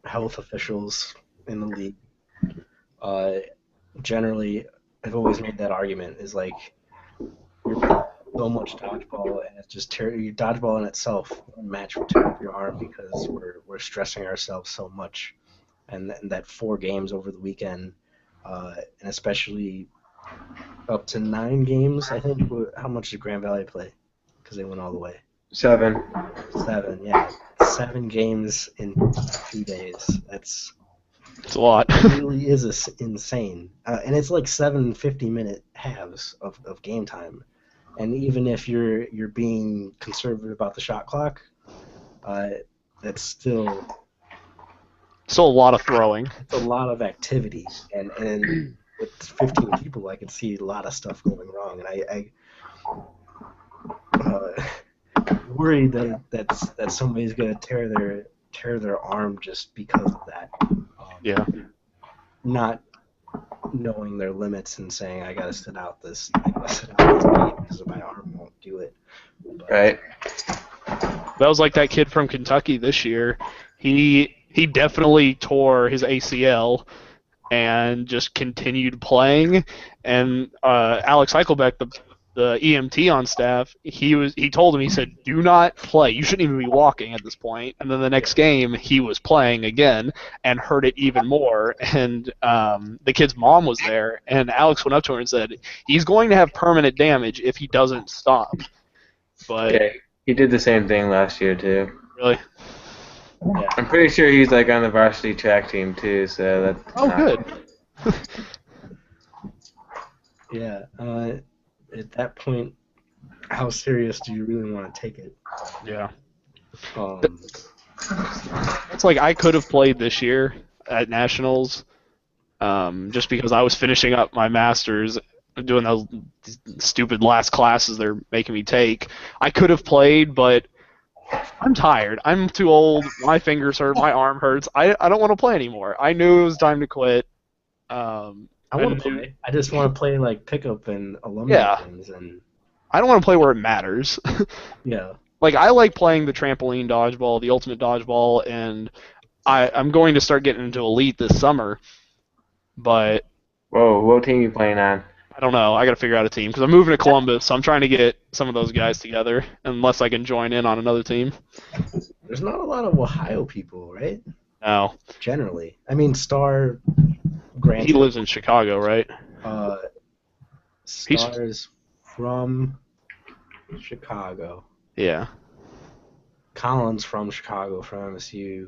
health officials in the league generally have always made that argument is like you're playing so much dodgeball and it's just your dodgeball in itself unmatched will tear up your arm because we're stressing ourselves so much and that 4 games over the weekend and especially up to 9 games I think. How much did Grand Valley play? Because they went all the way. 7. 7, yeah. 7 games in 2 days. It's a lot. It really is insane. And it's like 7 50-minute halves of game time. And even if you're being conservative about the shot clock, that's still a lot of throwing. It's a lot of activity. And with 15 people, I can see a lot of stuff going wrong. And I worry that somebody's gonna tear their arm just because of that. Yeah. Not knowing their limits and saying I gotta sit out this game because my arm won't do it. But, Right. That was like that kid from Kentucky this year. He definitely tore his ACL and just continued playing. And Alex Eichelbeck, the EMT on staff, he told him, he said, do not play. You shouldn't even be walking at this point. And then the next game, he was playing again and hurt it even more. And the kid's mom was there, and Alex went up to her and said, he's going to have permanent damage if he doesn't stop. But Yeah, he did the same thing last year, too. really, yeah. I'm pretty sure he's like on the varsity track team, too, so that's good. Yeah. At that point, how serious do you really want to take it? Yeah. Um, It's like I could have played this year at Nationals just because I was finishing up my master's, doing those stupid last classes they're making me take. I could have played, but I'm tired. I'm too old. My fingers hurt. My arm hurts. I don't want to play anymore. I knew it was time to quit. I want to play. I just want to play like pickup and alumni Yeah. games and I don't want to play where it matters. yeah. Like, I like playing the trampoline dodgeball, the ultimate dodgeball, and I'm going to start getting into Elite this summer, but Whoa, what team you playing on? I don't know. I got to figure out a team because I'm moving to Columbus, so I'm trying to get some of those guys together, unless I can join in on another team. There's not a lot of Ohio people, right? No. Generally. I mean, Star, granted. He lives in Chicago, right? Star's from Chicago. Yeah. Colin's from Chicago, from MSU.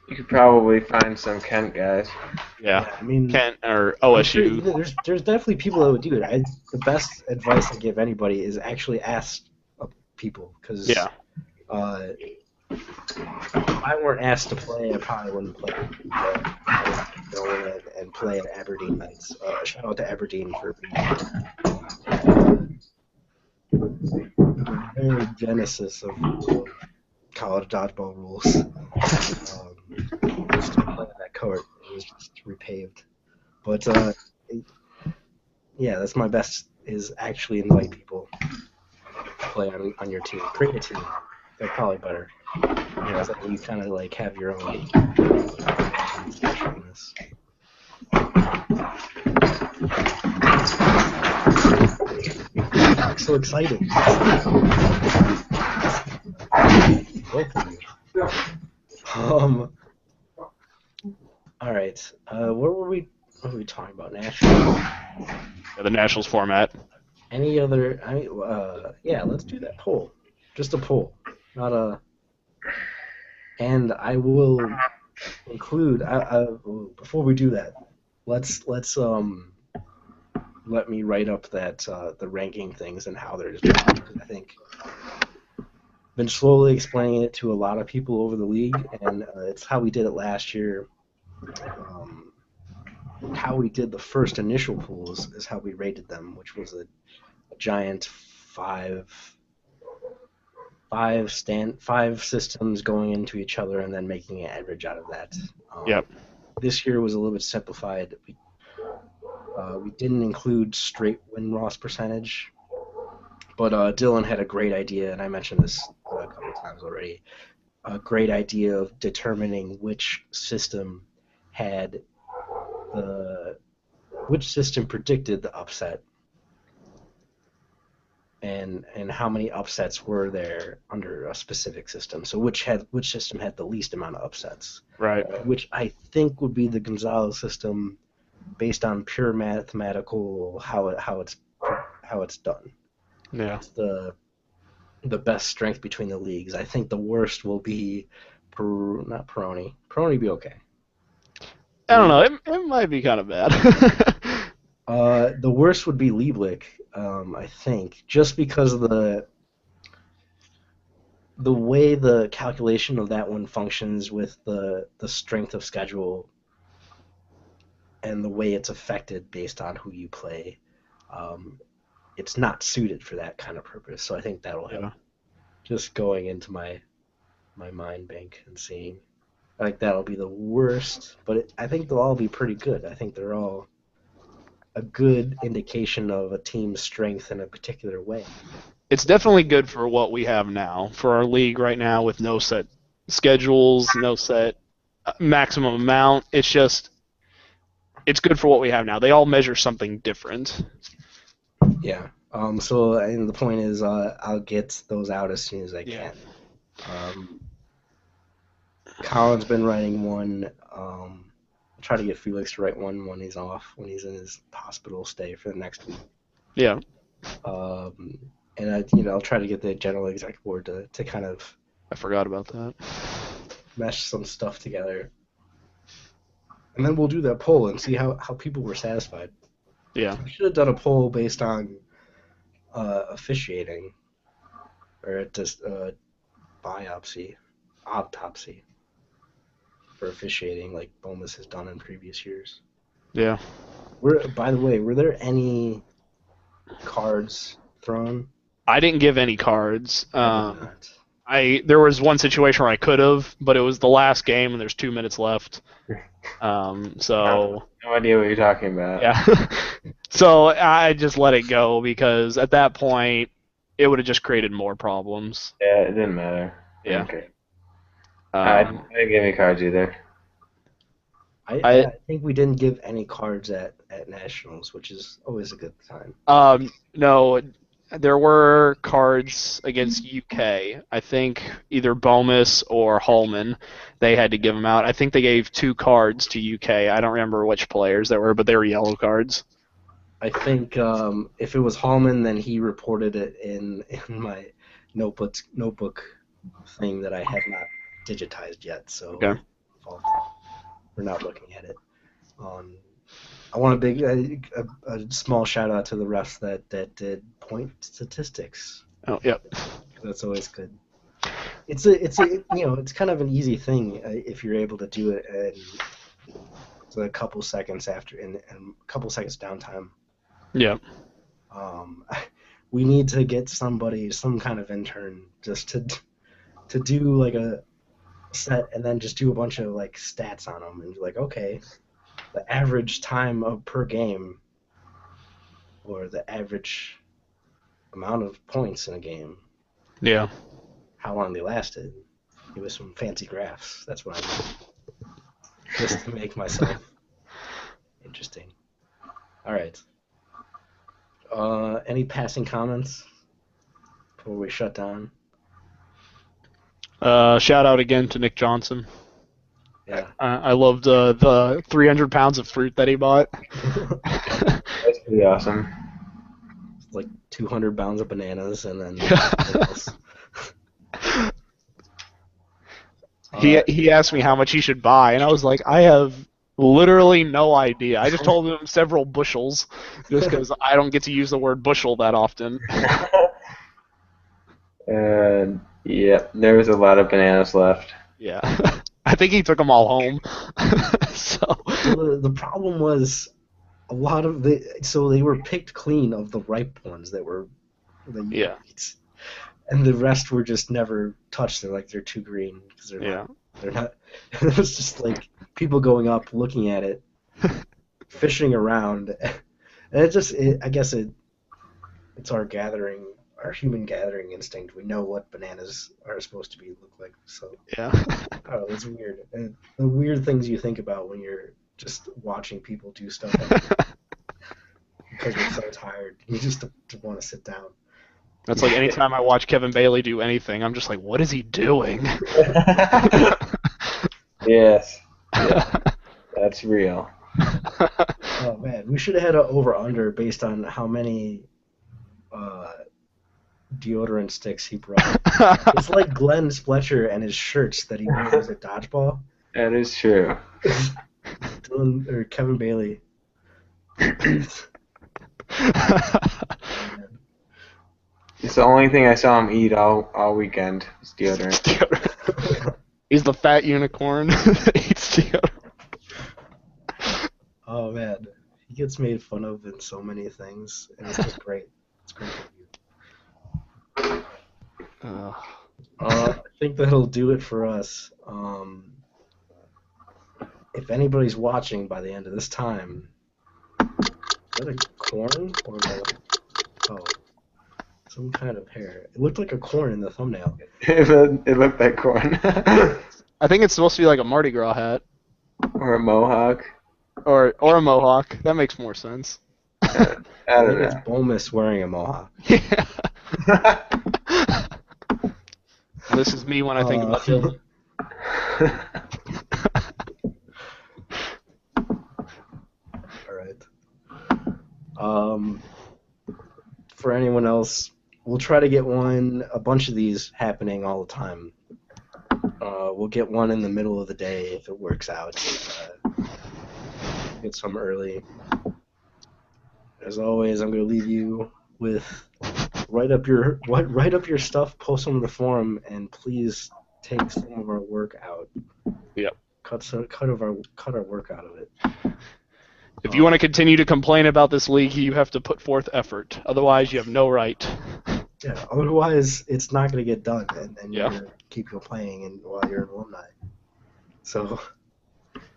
You could probably find some Kent guys. Yeah. I mean, Kent or I'm OSU. sure there's definitely people that would do it. The best advice I give anybody is actually ask people, because Yeah. if I weren't asked to play, I probably wouldn't play. I would go in and play at Aberdeen nights. Shout out to Aberdeen for the very genesis of college dodgeball rules. Still playing that court. It was just repaved. But yeah, that's my best, is actually invite people to play on your team. Create a team. They're probably better. Yeah, so you kind of like have your own specialness. I'm so excited. Both of you. All right. What were we talking about? National. Yeah, the Nationals format. Any other? Yeah. Let's do that poll. Just a poll, not a. And I will include. Before we do that, let's let me write up that the ranking things and how they're distributed. I think I've been slowly explaining it to a lot of people over the league, and it's how we did it last year. How we did the first initial pools is how we rated them, which was a giant five systems going into each other and then making an average out of that. Yep. This year was a little bit simplified. We didn't include straight win-loss percentage, but Dylan had a great idea, and I mentioned this a couple times already, a great idea of determining which system predicted the upset, and how many upsets were there under a specific system. So which system had the least amount of upsets, Right. which I think would be the Gonzalez system, based on pure mathematical how it's done. Yeah. It's the best strength between the leagues. I think the worst will be not Peroni. Peroni would be okay. I don't know. It might be kind of bad. The worst would be Lieblich, I think, just because of the way the calculation of that one functions with the strength of schedule and the way it's affected based on who you play. It's not suited for that kind of purpose, so I think that'll help. Yeah. Just going into my mind bank and seeing, I think that'll be the worst, but I think they'll all be pretty good. I think they're all a good indication of a team's strength in a particular way. It's definitely good for what we have now, for our league right now with no set schedules, no set maximum amount. It's good for what we have now. They all measure something different. Yeah. So and the point is, I'll get those out as soon as I can. Colin's been writing one. I'll try to get Felix to write one when he's off, when he's in his hospital stay for the next week. Yeah. And I'll try to get the general exec board to kind of I forgot about that. mesh some stuff together. And then we'll do that poll and see how people were satisfied. Yeah. We should have done a poll based on officiating, or just autopsy for officiating, like Bomas has done in previous years. Yeah. By the way, were there any cards thrown? I didn't give any cards. I did not. There was one situation where I could have, but it was the last game and there's 2 minutes left. So No idea what you're talking about. yeah. So I just let it go because at that point it would have just created more problems. Yeah, it didn't matter. Yeah. Okay. I didn't give any cards either. I think we didn't give any cards at Nationals, which is always a good time. No, there were cards against UK. I think either Bomas or Hallman, they had to give them out. I think they gave 2 cards to UK. I don't remember which players they were, but they were yellow cards. I think if it was Hallman, then he reported it in my notebook thing that I have not digitized yet. So Okay. We're not looking at it. I want a small shout out to the refs that did point statistics. Oh, yep. That's always good. It's kind of an easy thing if you're able to do it, and it's a couple seconds after and a couple seconds downtime. Yep. We need to get some kind of intern, just to do like a set and then just do a bunch of like stats on them and be like, okay, the average time per game, or the average amount of points in a game. Yeah. How long they lasted. Give us some fancy graphs. That's what I need. Just to make myself interesting. All right. Any passing comments before we shut down? Shout out again to Nick Johnson. Yeah. I loved the 300 pounds of fruit that he bought. That's pretty awesome. It's like 200 pounds of bananas and then He asked me how much he should buy, and I was like, I have literally no idea. I just told him several bushels, just because I don't get to use the word bushel that often. Yeah, there was a lot of bananas left. Yeah. I think he took them all home. So the problem was a lot of they were picked clean of the ripe ones that you Yeah. eat. And the rest were just never touched. They're too green because they're not. It was just like people going up, looking at it, fishing around, and I guess it's our gathering our human gathering instinct. We know what bananas are supposed to look like. So Yeah. oh, it's weird. And the weird things you think about when you're just watching people do stuff because you're so tired. You just want to sit down. That's like anytime I watch Kevin Bailey do anything, I'm just like, what is he doing? Yes. Yeah, that's real. Oh man, we should have had an over/under based on how many deodorant sticks he brought. It's like Glenn Fletcher and his shirts that he wears at dodgeball. That is true. Dylan or Kevin Bailey. It's the only thing I saw him eat all weekend was deodorant. He's the fat unicorn that eats deodorant. Oh man, he gets made fun of in so many things, and it's just great. It's great for you. I think that'll do it for us. If anybody's watching by the end of this time, is that a corn or some kind of hair? It looked like a corn in the thumbnail. It looked like corn. I think it's supposed to be like a Mardi Gras hat. Or a mohawk. Or a mohawk. That makes more sense. I I don't think know. it's Bulmus wearing a mohawk. Yeah. This is me when I think about Dylan. All right. For anyone else, we'll try to get a bunch of these happening all the time. We'll get one in the middle of the day if it works out. Get some early. As always, I'm going to leave you with write up your stuff, post them in the forum, and please take some of our work out. Yep. Cut our work out of it. If you want to continue to complain about this league, you have to put forth effort. Otherwise, you have no right. Yeah. Otherwise, it's not going to get done, and you're Yeah. going to keep complaining while you're an alumni. So,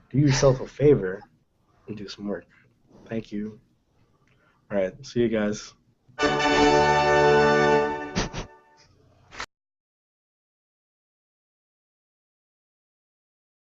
do yourself a favor and do some work. Thank you. All right. See you guys.